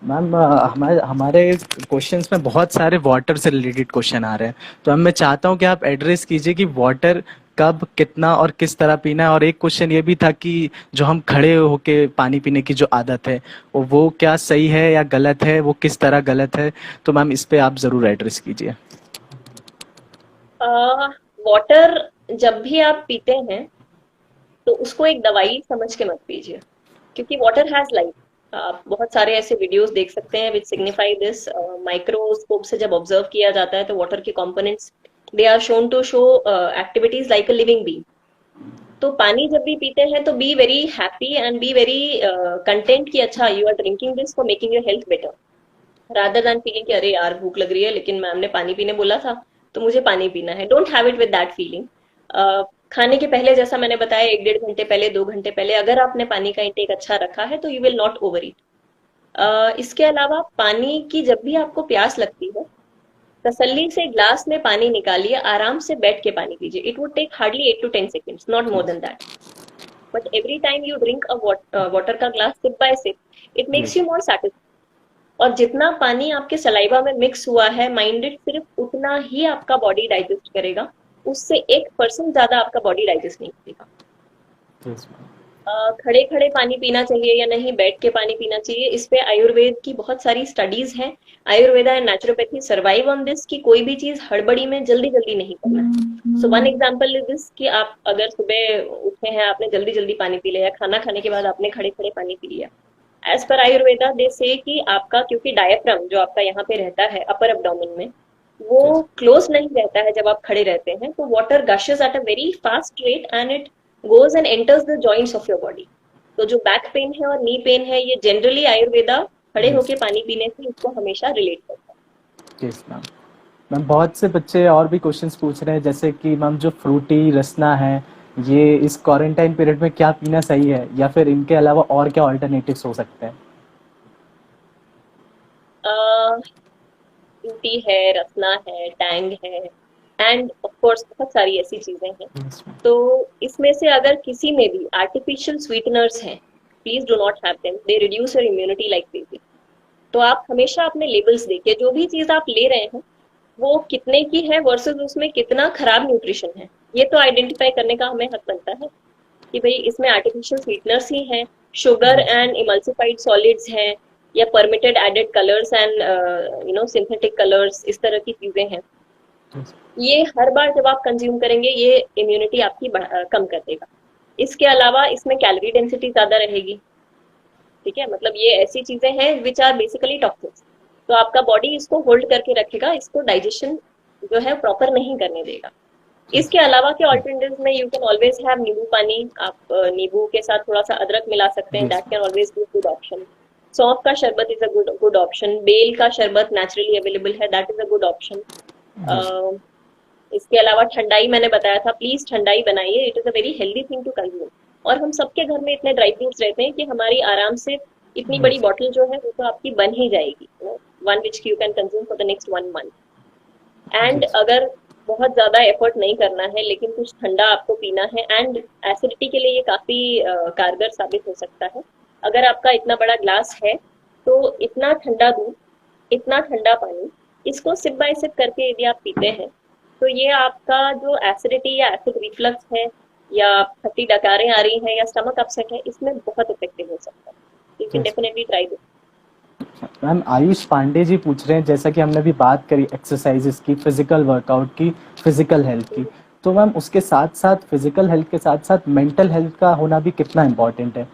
Ma'am हमारे हमारे क्वेश्चंस में बहुत सारे वाटर से रिलेटेड क्वेश्चन आ रहे हैं, तो मैं चाहता हूँ कि आप एड्रेस कीजिए कि वाटर कब कितना और किस तरह पीना है। और एक क्वेश्चन ये भी था कि जो हम खड़े होके पानी पीने की जो आदत है वो क्या सही है या गलत है, वो किस तरह गलत है, तो मैम इस पे आप जरूर एड्रेस कीजिए। वाटर जब भी आप पीते हैं तो उसको एक दवाई समझ के मत पीजिए, क्योंकि वाटर हैज लाइफ। आप बहुत सारे ऐसे वीडियोस देख सकते हैं विच सिग्निफाई दिस। माइक्रोस्कोप से जब ऑब्जर्व किया जाता है तो वाटर के components they are shown to show activities like a living being. तो पानी जब भी पीते हैं तो be very happy and be very content कि अच्छा you are drinking this for making your health better, rather than feeling कि अरे यार भूख लग रही है लेकिन मैम ने पानी पीने बोला था तो मुझे पानी पीना है। Don't have it with that feeling. खाने के पहले जैसा मैंने बताया 1-1.5 घंटे पहले 2 घंटे पहले अगर आपने पानी का इंटेक अच्छा रखा है तो यू विल नॉट ओवर ईट। इसके अलावा पानी की जब भी आपको प्यास लगती है तसल्ली से ग्लास में पानी निकालिए, आराम से बैठ के पानी पीजिए। It would take hardly 8 to 10 seconds, not more than that. But every time you drink a water का glass sip by sip, it makes you more satisfied. और जितना पानी आपके सलाइवा में मिक्स हुआ है माइंडेड सिर्फ उतना ही आपका बॉडी डाइजेस्ट करेगा, उससे 1% ज्यादा आपका बॉडी डाइजेस्ट नहीं करेगा। Yes ma'am. खड़े खड़े पानी पीना चाहिए या नहीं, बैठ के पानी पीना चाहिए, इस पे आयुर्वेद की बहुत सारी स्टडीज हैं। Ayurveda and naturopathy survive on this कि कोई भी चीज हड़बड़ी में जल्दी जल्दी नहीं करना है। So one example is this कि आप अगर सुबह उठे हैं, आपने जल्दी जल्दी पानी पी लिया, खाना खाने के बाद आपने खड़े खड़े पानी पी लिया। एज पर आयुर्वेदा दे से कि आपका, क्योंकि डायफ्राम जो आपका यहाँ पे रहता है अपर एब्डोमेन में, वो क्लोज नहीं रहता है जब आप खड़े रहते हैं, तो water gushes at a very fast rate and it goes and enters the joints of your body. तो जो बैक पेन है और नी पेन है, ये जनरली आयुर्वेदा खड़े होके पानी पीने से इसको हमेशा रिलेट करता है। Yes ma'am. मैम बहुत से बच्चे और भी क्वेश्चंस पूछ रहे हैं, जैसे कि मैम जो फ्रूटी रसना है ये इस क्वारंटाइन पीरियड में क्या पीना सही है, या फिर इनके अलावा और क्या ऑल्टरनेटिव्स हो सकते हैं? फ्रूटी है, रसना है, टैंग है एंड ऑफ कोर्स बहुत सारी ऐसी चीजें हैं। Yes, ma'am. तो इसमें से अगर किसी में भी आर्टिफिशियल स्वीटनर्स हैं, please do not have them, they reduce your immunity like crazy. तो आप हमेशा अपने लेबल्स देखिए, जो भी चीज आप ले रहे हैं वो कितने की है वर्सेस उसमें कितना खराब न्यूट्रिशन है, ये तो आइडेंटिफाई करने का हमें हक बनता है कि भाई इसमें आर्टिफिशियल स्वीटनर्स ही हैं, शुगर एंड इमल्सिफाइड सॉलिड्स हैं, या permitted added colours and synthetic colours, इस तरह की चीजें हैं। Yes. ये हर बार जब आप कंज्यूम करेंगे ये इम्यूनिटी आपकी कम कर देगा। इसके अलावा इसमें कैलोरी डेंसिटी ज्यादा रहेगी, ठीक है, मतलब ये ऐसी चीजें हैं विच आर बेसिकली टॉक्सिक्स। तो आपका बॉडी इसको होल्ड करके रखेगा, इसको डाइजेशन जो है प्रॉपर नहीं करने देगा। इसके अलावा के ऑल्टरनेटिव्स में यू कैन ऑलवेज हैव नींबू पानी। आप नींबू के साथ थोड़ा सा अदरक मिला सकते हैं, that can always be good option. सौंफ का शरबत इज अ गुड ऑप्शन। बेल का शरबत नेचुरली अवेलेबल है, that is a good option. इसके अलावा ठंडाई मैंने बताया था, प्लीज ठंडाई बनाइए, it is a very healthy thing to consume. और हम सबके घर में इतने ड्राई फ्रूट्स रहते हैं कि हमारी आराम से इतनी बड़ी बॉटल जो है वो तो आपकी बन ही जाएगी, one which you can consume for the next 1 month। And अगर बहुत ज्यादा एफर्ट नहीं करना है लेकिन कुछ ठंडा आपको पीना है, एंड एसिडिटी के लिए ये काफी कारगर साबित हो सकता है। अगर आपका इतना बड़ा ग्लास है तो इतना ठंडा दूध, इतना ठंडा पानी, इसको सिप बाय सिप करके यदि आप पीते हैं तो ये आपका जो एसिडिटी या एसिड रिफ्लक्स है या खट्टी डकारें आ रही हैं या स्टमक अपसेट है, इसमें बहुत इफेक्टिव हो सकता है। You can definitely try this. Ma'am Ayush Pandey ji पूछ रहे हैं, जैसा कि हमने अभी बात करी एक्सरसाइजेस की, फिजिकल वर्कआउट की, फिजिकल हेल्थ की, तो मैम उसके साथ साथ फिजिकल हेल्थ के साथ साथ मेंटल हेल्थ का होना भी कितना इम्पोर्टेंट है?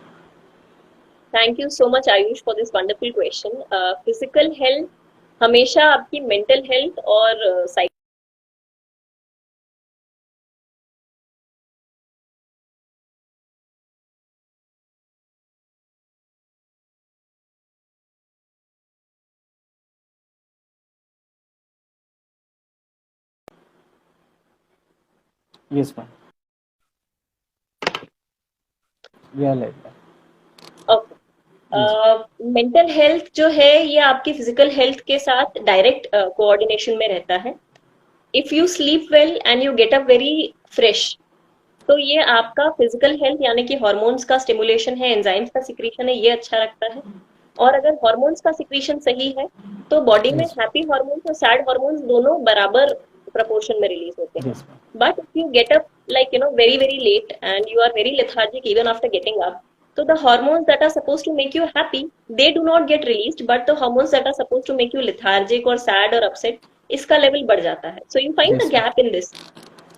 Thank you so much Ayush for this wonderful question. Physical health हमेशा आपकी मेंटल हेल्थ और Yes, ma'am. We are like that. Okay. Mental health जो है ये आपकी फिजिकल हेल्थ के साथ डायरेक्ट कोऑर्डिनेशन में रहता है। If you sleep well and you get up very fresh, तो ये आपका फिजिकल हेल्थ यानी कि हॉर्मोन्स का स्टिमुलेशन है, एंजाइम्स का सिक्रीशन है, ये अच्छा रखता है। और अगर हॉर्मोन्स का सिक्रीशन सही है तो बॉडी में Yes. हैप्पी हॉर्मोन्स और सैड हॉर्मोन्स दोनों बराबर प्रपोर्शन में रिलीज होते हैं। Yes, ma'am. But if you get up like very very late and you are very lethargic even after getting up, so the hormones that are supposed to make you happy, they do not get released, but the hormones that are supposed to make you lethargic or sad or upset, इसका level बढ़ जाता है। So you find the Yes, ma'am. gap in this.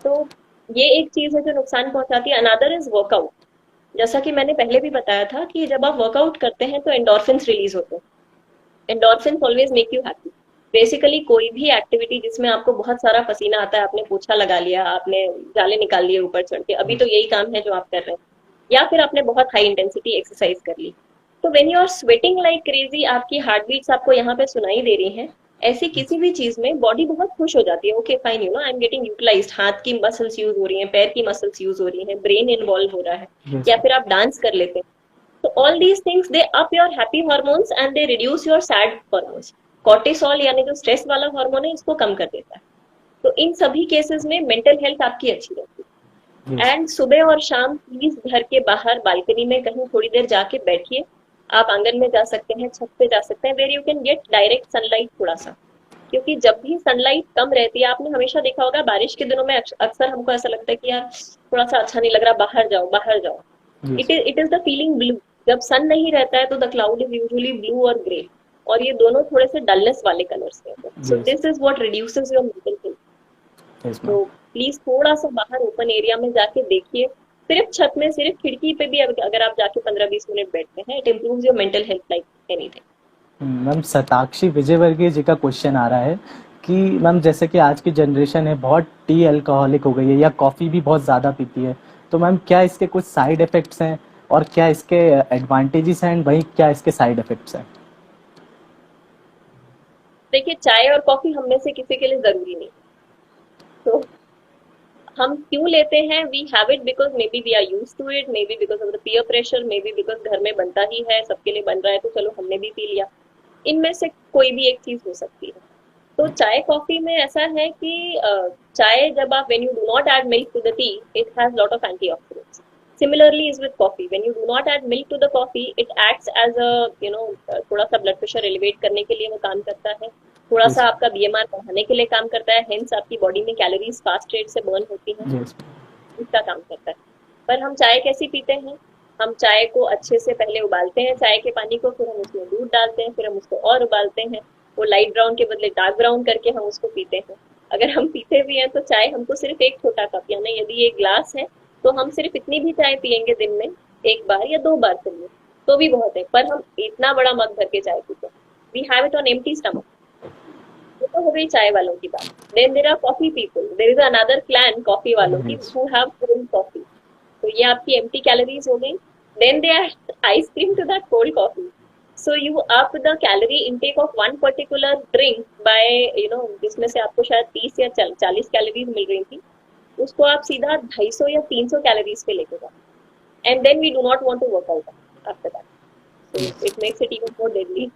तो ये एक चीज है जो नुकसान पहुंचाती है। Another is workout. जैसा कि मैंने पहले भी बताया था कि जब आप वर्कआउट करते हैं तो एंडोर्फिन्स रिलीज होते हैं। Endorphins always make you happy. Basically कोई भी एक्टिविटी जिसमें आपको बहुत सारा पसीना आता है, आपने पोछा लगा लिया, आपने जाले निकाल लिए ऊपर चढ़ के, अभी तो यही काम है जो आप कर रहे हैं, या फिर आपने बहुत हाई इंटेंसिटी एक्सरसाइज कर ली, तो when you are sweating like crazy, आपकी हार्ट बीट्स आपको यहाँ पे सुनाई दे रही हैं, ऐसी किसी भी चीज में बॉडी बहुत खुश हो जाती है। Okay fine, I am getting utilised, हाथ की मसल्स यूज हो रही हैं, पैर की मसल्स यूज हो रही हैं, ब्रेन इन्वॉल्व हो रहा है, Yes, या ma'am. फिर आप डांस कर लेते हैं। तो all these things they up your happy hormones and they reduce your sad hormones. Cortisol यानी जो स्ट्रेस वाला हार्मोन है, इसको कम कर देता है। तो इन सभी केसेस में मेंटल हेल्थ आपकी अच्छी रहती है। Yes. एंड सुबह और शाम प्लीज घर के बाहर बालकनी में कहीं थोड़ी देर जाके बैठिए। आप आंगन में जा सकते हैं, छत पे जा सकते हैं, where you can get direct sunlight थोड़ा सा, क्योंकि जब भी सनलाइट कम रहती है, आपने हमेशा देखा होगा बारिश के दिनों में अक्सर हमको ऐसा लगता है कि यार थोड़ा सा अच्छा नहीं लग रहा, बाहर जाओ बाहर जाओ। Yes. It is the feeling blue. जब सन नहीं रहता है तो the cloud is usually blue और ग्रे, और ये दोनों थोड़े से डलनेस वाले कलर्स के हैं। सो Yes. This is what reduces your mental health. Yes, तो ma'am. प्लीज थोड़ा सा बाहर ओपन एरिया में जाके देखिए, सिर्फ छत में, सिर्फ खिड़की पे भी अगर आप जाके 15-20 मिनट बैठते हैं, it improves your mental health like anything. Ma'am Shatakshi Vijayvargiya ji का क्वेश्चन आ रहा है कि मैम जैसे कि आज की जनरेशन है बहुत टी अल्कोहलिक हो गई है या कॉफ़ी भी बहुत ज़्यादा पीती है, तो मैम क्या इसके कुछ साइड इफ़ेक्ट्स हैं और क्या इसके एडवांटेजेस हैं, वहीं क्या इसके साइड इफ़ेक्ट्स हैं? देखिए, चाय और कॉफी हम में से किसी के लिए जरूरी नहीं, तो हम क्यों लेते हैं? We have it because maybe we are use to it, maybe because of the peer pressure, maybe because घर में बनता ही है, सबके लिए बन रहा है तो चलो हमने भी पी लिया। इनमें से कोई भी एक चीज हो सकती है। तो चाय कॉफी में ऐसा है कि चाय जब आप when you do not add milk to the tea, it has lot of antioxidants. Similarly is with coffee, when you do not add milk to the coffee, it acts as a थोड़ा सा blood pressure elevate करने के लिए वो काम करता है, थोड़ा सा Yes. आपका बीएमआर बढ़ाने के लिए काम करता है, हेंस आपकी बॉडी में कैलोरीज फास्ट रेट से बर्न होती हैं, Yes. इसका काम करता है। पर हम चाय कैसी पीते हैं? हम चाय को अच्छे से पहले उबालते हैं, चाय के पानी को, फिर हम उसमें दूध डालते हैं, फिर हम उसको और उबालते हैं, वो लाइट ब्राउन के बदले डार्क ब्राउन करके हम उसको पीते हैं। अगर हम पीते भी हैं तो चाय हमको सिर्फ एक छोटा कप, यानी यदि एक ग्लास है तो हम सिर्फ इतनी भी चाय पियेंगे दिन में, एक बार या 2 बार दिन में, तो भी बहुत है। पर हम इतना बड़ा मग भर के चाय पीते हैं, we have it on empty stomach. ये तो हो गई चाय वालों की बात। Then there are coffee people, there is another clan coffee वालों की, Yes. Who have cold coffee. तो ये आपकी एम्प्टी कैलोरीज हो गई। Then they are ice cream to that cold coffee, so you up the calorie intake of one particular drink by जिसमें से आपको शायद 30 या 40 कैलोरीज मिल रही थी, उसको आप सीधा 250 या 300 कैलोरीज पे लेके जाओ, and then we do not want to work out after that, so it makes it even more deadly.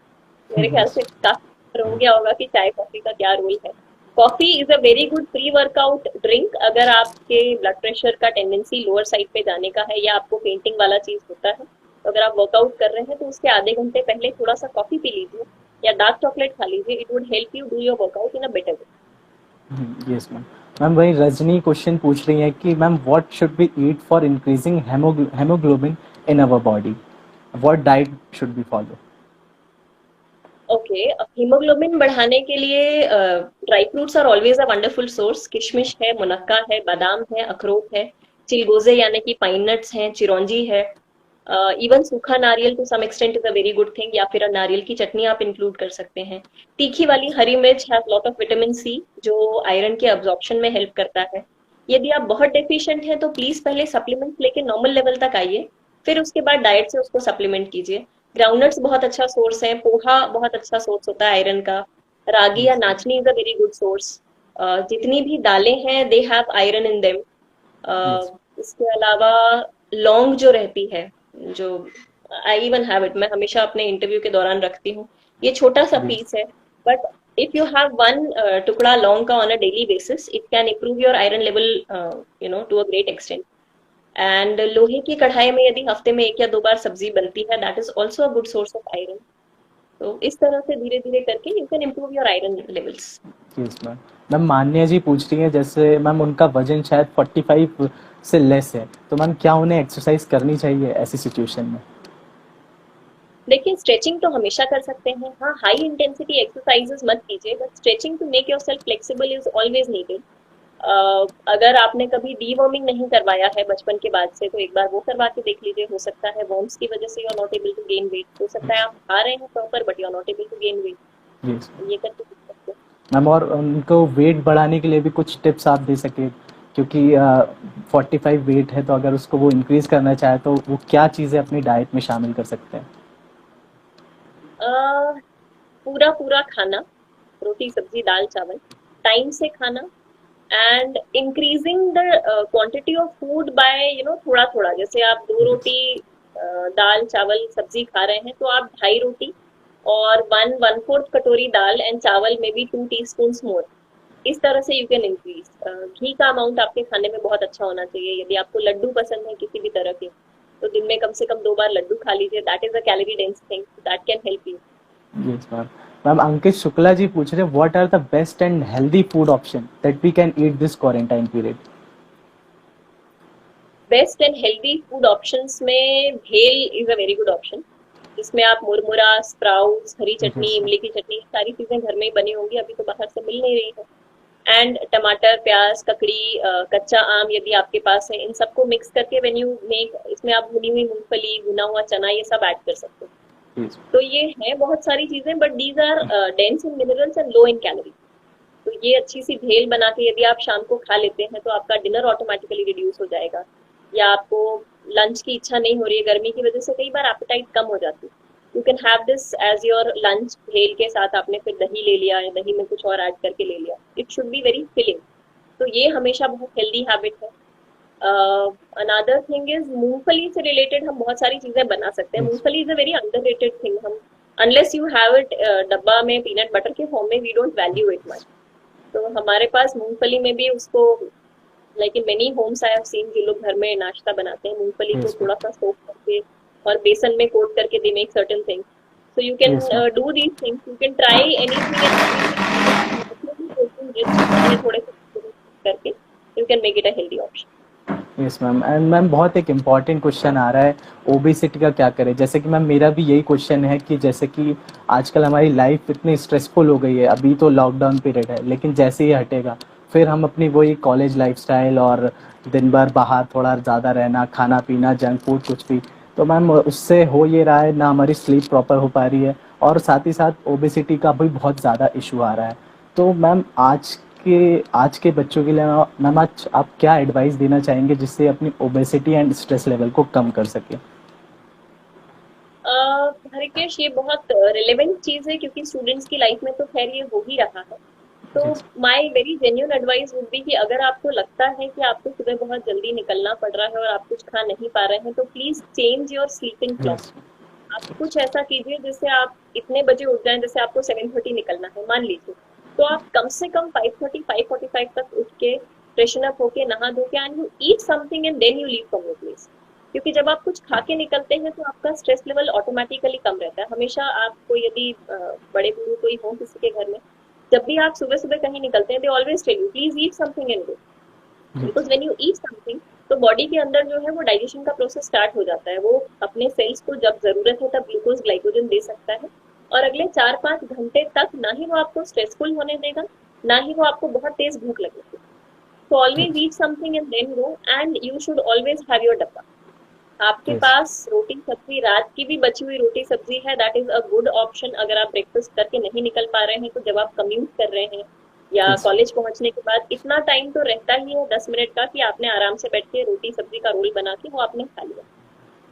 मेरे ख्याल से काफी हो गया होगा कि चाय कॉफी का क्या रोल है। Coffee is a very good pre workout drink. अगर आपके ब्लड प्रेशर का टेंडेंसी लोअर साइड पे जाने का है या आपको पेंटिंग वाला चीज होता है, तो अगर आप वर्कआउट कर रहे हैं तो उसके आधे घंटे पहले थोड़ा सा कॉफी पी लीजिए या डार्क चॉकलेट खा लीजिए। It would help you do your workout in a better way. Yes ma'am. Ma'am वही रजनी क्वेश्चन पूछ रही है कि ma'am what should be eat for increasing haemoglobin in our body, what diet should be follow? Okay, haemoglobin बढ़ाने के लिए dry fruits are always a wonderful source. किशमिश है, मुनक्का है, बादाम है, अखरोट है, चिलगोजे यानी कि पाइन नट्स हैं, चिरौंजी है, इवन सूखा नारियल to some extent is a very good thing, या फिर नारियल की चटनी आप इंक्लूड कर सकते हैं। तीखी वाली हरी मिर्च has lot of vitamin C जो आयरन के अब्जॉर्प्शन में हेल्प करता है। यदि आप बहुत डेफिशिएंट हैं तो प्लीज पहले सप्लीमेंट लेके नॉर्मल लेवल तक आइए, फिर उसके बाद डाइट से उसको सप्लीमेंट कीजिए। ग्राउंडनट्स बहुत अच्छा सोर्स है, पोहा बहुत अच्छा सोर्स होता है आयरन का, रागी या नाचनी is a very good source. जितनी भी दालें हैं they have iron in them. Yes. इसके अलावा लौंग जो रहती है, जो आई इवन हैव इट, मैं हमेशा अपने इंटरव्यू के दौरान रखती हूँ। ये छोटा सा Yes. पीस है, but if you have one टुकड़ा लौंग का on a daily basis, it can improve your iron level to a great extent. And लोहे की कढ़ाई में यदि हफ्ते में 1 या 2 बार सब्जी बनती है, that is also a good source of iron. तो इस तरह से धीरे धीरे करके you can improve your iron levels. Yes ma'am. Ma'am Manya ji पूछ रही हैं, जैसे मैम उनका वजन शायद 45 से लेस है, तो मैम क्या उन्हें एक्सरसाइज करनी चाहिए ऐसी सिचुएशन में? देखिए, स्ट्रेचिंग तो हमेशा कर सकते हैं। हाँ, हाई इंटेंसिटी एक्सरसाइजेस मत कीजिए, but stretching to make yourself flexible is always needed. अगर आपने कभी डीवर्मिंग नहीं करवाया है बचपन के बाद से, तो एक बार वो करवा के देख लीजिए। हो सकता है वर्म्स की वजह से you are not able to gain weight, हो सकता है आप खा रहे हैं proper but you are not able to gain weight. Yes ये करके देख सकते हैं। मैम। और उनको वेट बढ़ाने के लिए भी कुछ टिप्स आप दे सके, क्योंकि 45 वेट है, तो अगर उसको वो इंक्रीज करना चाहे तो वो क्या चीज़ें अपनी डाइट में शामिल कर सकते हैं? अह, पूरा पूरा खाना, रोटी सब्जी दाल चावल, टाइम से खाना, and increasing the quantity of food by थोड़ा थोड़ा। जैसे आप 2 रोटी दाल चावल सब्जी खा रहे हैं, तो आप 2.5 रोटी और 1/4 कटोरी दाल एंड चावल में भी 2 टीस्पून मोर। इस तरह से यू कैन इंक्रीज। घी का अमाउंट आपके खाने में बहुत अच्छा होना चाहिए। यदि आपको लड्डू पसंद है किसी भी तरह के, तो दिन में कम से कम 2 बार लड्डू खा लीजिए। That is a calorie dense thing, that can help you. Yes ma'am. Ma'am Ankit Shukla ji पूछ रहे हैं, what are the best and healthy food option that we can eat this quarantine period? Best and healthy food options में bhel is a very good option, जिसमें आप मुरमुरा, sprouts, हरी चटनी, yes इमली की चटनी, सारी चीजें घर में ही बनी होंगी, अभी तो बाहर से मिल नहीं रही है। एंड टमाटर, प्याज, ककड़ी, कच्चा आम यदि आपके पास है, इन सबको मिक्स करके व्हेन यू मेक, इसमें आप भुनी हुई मूंगफली, भुना हुआ चना, ये सब ऐड कर सकते हो। यस तो ये है बहुत सारी चीजें, but these are dense in minerals and low in calorie. तो ये अच्छी सी भेल बना के यदि आप शाम को खा लेते हैं, तो आपका डिनर ऑटोमेटिकली रिड्यूस हो जाएगा। या आपको लंच की इच्छा नहीं हो रही है गर्मी की वजह से, कई बार एपेटाइट कम हो जाती है, you can have this as your lunch. भेल के साथ आपने फिर दही ले लिया, या दही में कुछ और ऐड करके ले लिया, it should be very filling. तो ये हमेशा बहुत हेल्दी हैबिट है। अनदर थिंग इज, मूंगफली से रिलेटेड हम बहुत सारी चीजें बना सकते हैं। यस मूंगफली is a very underrated thing. हम अनलेस यू हैव इट डब्बा में पीनट बटर के फॉर्म में, we don't value it much. तो हमारे पास मूंगफली में भी उसको, like in many homes I have seen, जो लोग घर में नाश्ता बनाते हैं, मूंगफली को यस थोड़ा सा सोक करके और बेसन में कोट करके they make certain things. So you can yes ma'am. Do these things, you can try anything and everything, protein rich खाने थोड़े से करके you can make it a healthy option. Yes ma'am. And ma'am बहुत एक important question आ रहा है, obesity का क्या करें? जैसे कि मैम मेरा भी यही क्वेश्चन है कि जैसे कि आजकल हमारी लाइफ इतनी स्ट्रेसफुल हो गई है, अभी तो लॉकडाउन पीरियड है, लेकिन जैसे ही हटेगा फिर हम अपनी वही कॉलेज लाइफस्टाइल और दिन भर बाहर थोड़ा ज़्यादा रहना, खाना पीना, जंक फूड कुछ भी, तो मैम उससे हो ये रहा है ना, हमारी स्लीप प्रॉपर हो पा रही है, और साथ ही साथ ओबेसिटी का भी बहुत ज़्यादा इशू आ रहा है। तो मैम आज के बच्चों के लिए मैम आज आप क्या एडवाइस देना चाहेंगे जिससे अपनी ओबेसिटी एंड स्ट्रेस लेवल को कम कर सके? हरिकेश, ये बहुत रिलेवेंट चीज है, क्योंकि स्टूडेंट्स की लाइफ में तो खैर ये हो ही रहा है। तो yes my very genuine advice would be कि अगर आपको लगता है कि आपको सुबह बहुत जल्दी निकलना पड़ रहा है और आप कुछ खा नहीं पा रहे हैं, तो please change your sleeping clock. Yes आप कुछ ऐसा कीजिए जिससे आप इतने बजे उठ जाएं। जैसे आपको 7:30 निकलना है मान लीजिए, तो आप कम से कम 5:30 5:45 तक उठ के फ्रेशन अप होके नहा धो के, and you eat something and then you leave from your place. क्योंकि जब आप कुछ खा के निकलते हैं, तो आपका स्ट्रेस लेवल ऑटोमेटिकली कम रहता है। हमेशा आपको यदि बड़े बूढ़े कोई हो किसी के घर में, जब भी आप सुबह सुबह कहीं निकलते हैं, they always tell you please eat something and go. Because when you eat something, तो बॉडी के अंदर जो है वो डाइजेशन का प्रोसेस स्टार्ट हो जाता है। वो अपने सेल्स को जब जरूरत है तब ग्लूकोज ग्लाइकोजन दे सकता है, और अगले 4-5 घंटे तक ना ही वो आपको स्ट्रेसफुल होने देगा, ना ही वो आपको बहुत तेज भूख लगेगी। तो always yes eat something and then go, and you should always have your डब्बा। आपके यस पास रोटी सब्जी, रात की भी बची हुई रोटी सब्जी है, that is a good option. अगर आप ब्रेकफास्ट करके नहीं निकल पा रहे हैं, तो जब आप कम्यूट कर रहे हैं या यस कॉलेज पहुंचने के बाद, इतना टाइम तो रहता ही है 10 मिनट का, कि आपने आराम से बैठ के रोटी सब्जी का रोल बना के वो आपने खा लिया।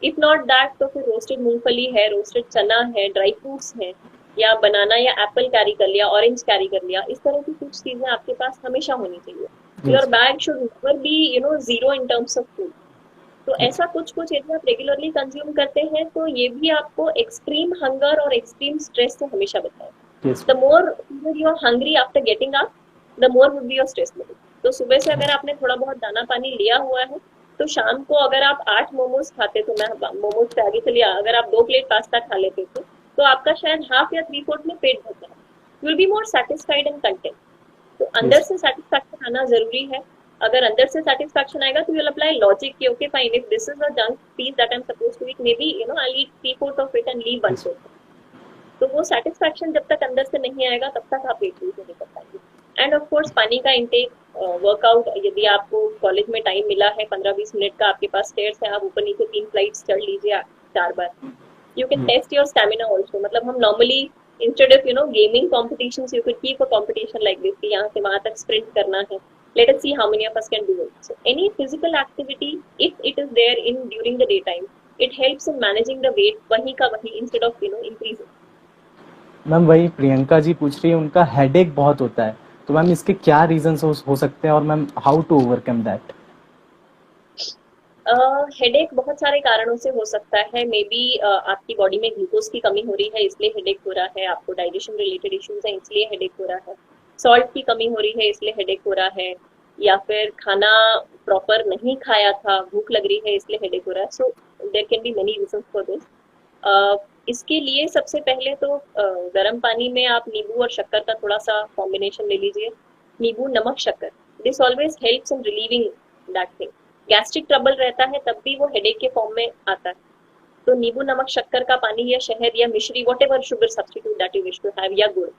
इफ नॉट दैट, तो फिर रोस्टेड मूंगफली है, रोस्टेड चना है, ड्राई फ्रूट्स है, या बनाना या एप्पल कैरी कर लिया, ऑरेंज कैरी कर लिया। इस तरह की कुछ चीजें आपके पास हमेशा होनी चाहिए। Your Yes. Bag should never be zero in terms of food. तो ऐसा कुछ कुछ यदि आप रेगुलरली कंज्यूम करते हैं तो ये भी आपको एक्सट्रीम हंगर और एक्सट्रीम स्ट्रेस से हमेशा बचाएगा। Yes. The more you are hungry after getting up, the more would be your stress level. तो सुबह से अगर आपने थोड़ा बहुत दाना पानी लिया हुआ है तो शाम को अगर आप 8 मोमोज खाते, तो मैं मोमोज से आगे चलिए, अगर आप 2 प्लेट पास्ता खा लेते थे तो आपका शायद हाफ या 3/4 में पेट भर जाए। You will be more satisfied and content. तो अंदर Yes. से सेटिस्फैक्शन आना जरूरी है। अगर अंदर से सेटिस्फैक्शन आएगा तो यू विल अप्लाई लॉजिक कि okay fine, if this is a junk piece that I am suppose to eat, maybe I eat 3/4 of it and leave 1/4। तो वो सेटिस्फैक्शन जब तक अंदर से नहीं आएगा तब तक आप वेट लूज नहीं कर पाएंगे। एंड ऑफ कोर्स पानी का इंटेक, वर्कआउट, यदि आपको कॉलेज में टाइम मिला है 15-20 मिनट का, आपके पास स्टेयर्स है, आप ऊपर नीचे 3 फ्लाइट्स चढ़ लीजिए 4 बार। You can test your stamina also। मतलब हम normally instead of gaming competitions, you could keep a competition like this कि यहाँ से वहां तक sprint करना है। Let us see how many of us can do it। So any physical activity, if it is there in during the daytime, it helps in managing the weight वही का वही instead of increasing। मैम वही प्रियंका जी पूछ रही है, उनका headache बहुत होता है, तो मैम इसके क्या रीजंस हो सकते हैं और ma'am how to overcome that? Headache बहुत सारे कारणों से हो सकता है। मे बी आपकी बॉडी में ग्लूकोज की कमी हो रही है इसलिए हेडेक हो रहा है, आपको डाइजेशन रिलेटेड इश्यूज हैं इसलिए हेडेक हो रहा है, सॉल्ट की कमी हो रही है इसलिए हेडेक हो रहा है, या फिर खाना प्रॉपर नहीं खाया था, भूख लग रही है इसलिए हेडेक हो रहा है। So there can be many reasons for this. इसके लिए सबसे पहले तो गर्म पानी में आप नींबू और शक्कर का थोड़ा सा कॉम्बिनेशन ले लीजिए। नींबू, नमक, शक्कर, this always helps in relieving that thing. Gastric trouble रहता है तब भी वो हेडेक के फॉर्म में आता है। तो नींबू, नमक, शक्कर का पानी या शहद या मिश्री, whatever sugar substitute that you wish to have, या गुड़,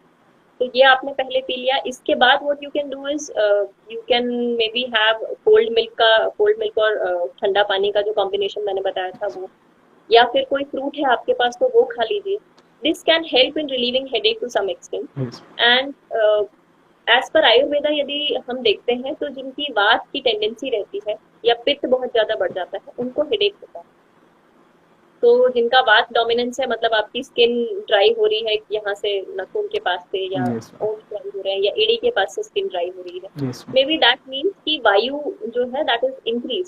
तो ये आपने पहले पी लिया। इसके बाद what you can do is you can may be have cold milk और ठंडा पानी का जो कॉम्बिनेशन मैंने बताया था वो, या फिर कोई फ्रूट है आपके पास तो वो खा लीजिए। This can help in relieving headache to some extent. Yes. And as per Ayurveda यदि हम देखते हैं तो जिनकी वात की टेंडेंसी रहती है या पित्त बहुत ज्यादा बढ़ जाता है उनको हेडेक होता है। तो जिनका वात डोमिनेंस है, मतलब आपकी स्किन ड्राई हो रही है यहाँ से नाखून के पास से, या Yes, ma'am. ओंठ ड्राई हो रहे हैं, या एड़ी के पास से स्किन ड्राई हो रही है, Yes, ma'am. Maybe that means कि वायु जो है that is increase.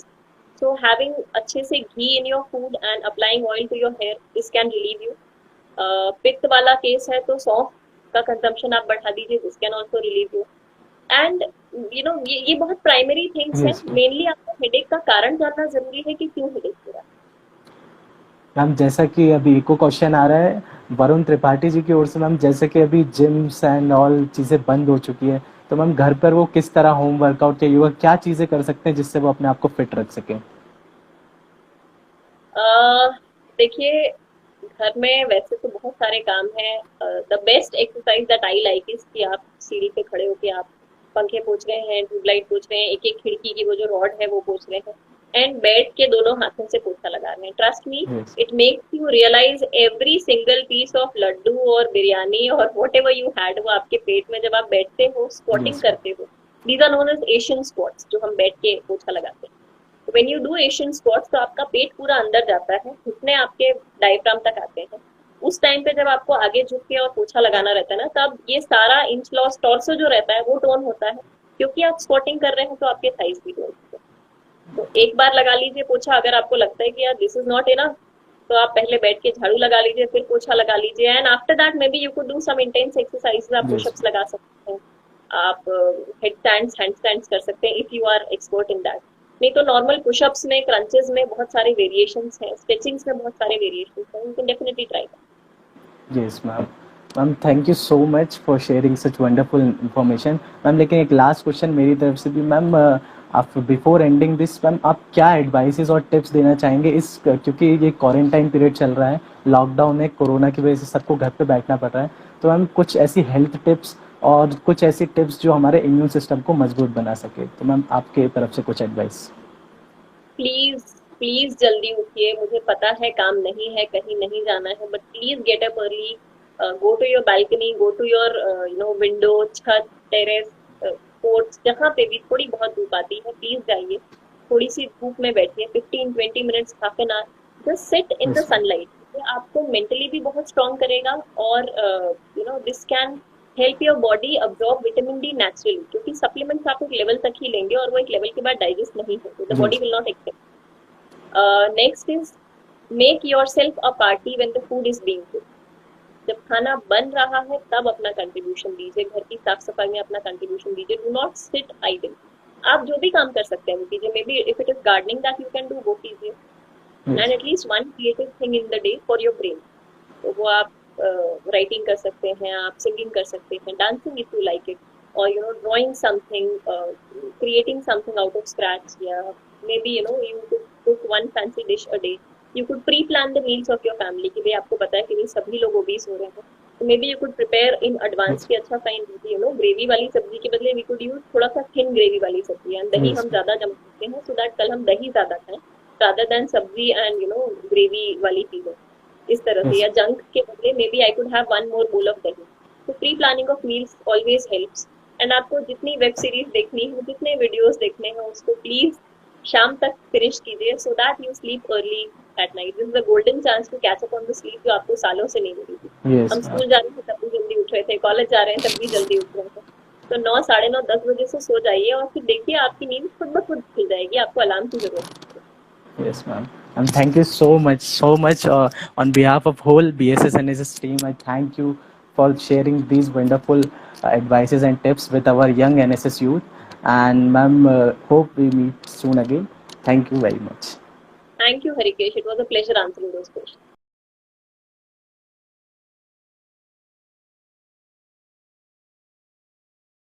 So having अच्छे से ghee in your food and applying oil to your hair, this can relieve you. पित्त वाला केस है तो सौंफ का कंजम्पशन आप बढ़ा दीजिए, this can also relieve you. And ये बहुत प्राइमरी थिंग्स Yes, हैं। ma'am. मेनली आपको हेडेक का कारण जानना जरूरी है कि क्यों हेडेक हो रहा है। मैम जैसा कि अभी इको क्वेश्चन आ रहा है वरुण त्रिपाठी जी की ओर से, मैम जैसे कि अभी जिम्स एंड ऑल चीज़ें बंद हो चुकी है, तो मैम घर पर वो किस तरह होम वर्कआउट या योगा क्या चीज़ें कर सकते हैं जिससे वो अपने आप को फिट रख सकें? देखिए, घर में वैसे तो बहुत सारे काम हैं। The best exercise that I like is कि आप सीढ़ी पे खड़े होके आप पंखे पोंछ रहे हैं, ट्यूबलाइट पोंछ रहे हैं, एक एक खिड़की की वो जो रॉड है वो पोंछ रहे हैं, एंड बैठ के दोनों हाथों से पोछा लगा रहे हैं। Trust me, Yes. It makes you realise every single piece of laddoo और बिरयानी और वॉट एवर यू हैड वो आपके पेट में जब आप बैठते हो, स्क्वाटिंग Yes. करते हो। These are known as Asian squats, जो हम बैठ के पोछा लगाते हैं। When you do Asian squats तो आपका पेट पूरा अंदर जाता है, घुटने आपके डायफ्राम तक आते हैं। उस टाइम पे जब आपको आगे झुक के और पोछा लगाना रहता है ना, तब ये सारा इंच लॉस टॉर्सो जो रहता है वो टोन होता है, क्योंकि आप स्क्वाटिंग कर रहे हैं तो आपके थाइस भी टोन होते हैं। तो एक बार लगा लीजिए पोछा। अगर आपको लगता है कि यार दिस इज नॉट इनफ, तो आप पहले बैठ के झाड़ू लगा लीजिए, फिर पोछा लगा लीजिए, and after that maybe you could do some intense exercises. आप Yes. पुशअप्स लगा सकते हैं, आप हेड स्टैंड्स, हैंड स्टैंड्स कर सकते हैं if you are expert in that. नहीं तो नॉर्मल पुशअप्स में, क्रंचेस में बहुत सारे वेरिएशंस हैं, स्ट्रेचिंग्स में बहुत सारे वेरिएशंस हैं, you can definitely try that. Yes ma'am. Ma'am thank you so much for sharing such wonderful information. Ma'am लेकिन एक लास्ट क्वेश्चन मेरी तरफ से भी मैम, आप बिफोर एंडिंग दिस मैम आप क्या एडवाइसेस और टिप्स देना चाहेंगे इस, क्योंकि ये क्वारंटाइन पीरियड चल रहा है, लॉकडाउन है, कोरोना की वजह से सबको घर पे बैठना पड़ रहा है, तो मैम कुछ ऐसी हेल्थ टिप्स और कुछ ऐसी टिप्स जो हमारे इम्यून सिस्टम को मजबूत बना सके, तो मैम आपके तरफ से कुछ एडवाइस। प्लीज प्लीज जल्दी उठिए। मुझे पता है काम नहीं है, कहीं नहीं जाना है, but please get up early, go to your balcony, go to your window, छत, टेरेस, पोर्च, जहाँ पे भी थोड़ी बहुत धूप आती है प्लीज जाइए, थोड़ी सी धूप में बैठिए 15-20 minutes, half an hour, just sit in the Yes, ma'am. Sunlight. ये आपको मेंटली भी बहुत स्ट्रांग करेगा और this can help your body absorb vitamin D naturally, क्योंकि सप्लीमेंट्स आप एक लेवल तक ही लेंगे और वो एक लेवल के बाद डाइजेस्ट नहीं होते, the body will not accept. Next is make yourself a party when the food is being cooked. जब खाना बन रहा है तब अपना कंट्रीब्यूशन दीजिए, घर की साफ सफाई में अपना कंट्रीब्यूशन दीजिए, डू नॉट सिट आइडल। आप जो भी काम कर सकते हैं वो कीजिए, may be if it is gardening that you can do, वो कीजिए, and at least one creative thing in the day for your brain. तो वो आप राइटिंग कर सकते हैं, आप सिंगिंग कर सकते हैं, dancing if you like it, और you know drawing something, creating something out of scratch, या maybe you know you could cook one fancy dish a day. You could pre plan the meals of your family कि भाई आपको पता है कि भाई सभी लोग ओबीस हो रहे हैं, तो may be you could prepare in advance कि अच्छा फाइन, यू नो ग्रेवी वाली सब्जी के बदले वी कुड यूज थोड़ा सा थिन ग्रेवी वाली सब्जी, एंड दही हम ज्यादा जमा करते हैं सो दैट कल हम दही ज्यादा खाएं rather than सब्जी एंड यू नो ग्रेवी वाली चीजें, इस तरह से। या जंक के बदले maybe I could have one more bowl of dahi. तो pre planning of meals always helps. And आपको जितनी वेब सीरीज देखनी है, जितने वीडियोस देखने हैं, उसको प्लीज शाम तक फिनिश कीजिए so that you sleep early at night. This is the golden chance to catch up on the sleep जो आपको सालों से नहीं मिली थी। हम स्कूल जा रहे थे तब भी जल्दी उठ रहे थे, कॉलेज जा रहे हैं तब भी जल्दी उठ रहे थे। तो 9, 9:30, 10 बजे से सो जाइए और फिर देखिए आपकी नींद खुद ब खुद खुल जाएगी, आपको अलार्म की जरूरत नहीं। Yes, ma'am. And thank you so much. On behalf of whole BSS NSS team, I thank you for sharing these wonderful advices and tips with our young NSS youth. And ma'am, hope we meet soon again. Thank you very much. Thank you, Harikesh. It was a pleasure answering those questions.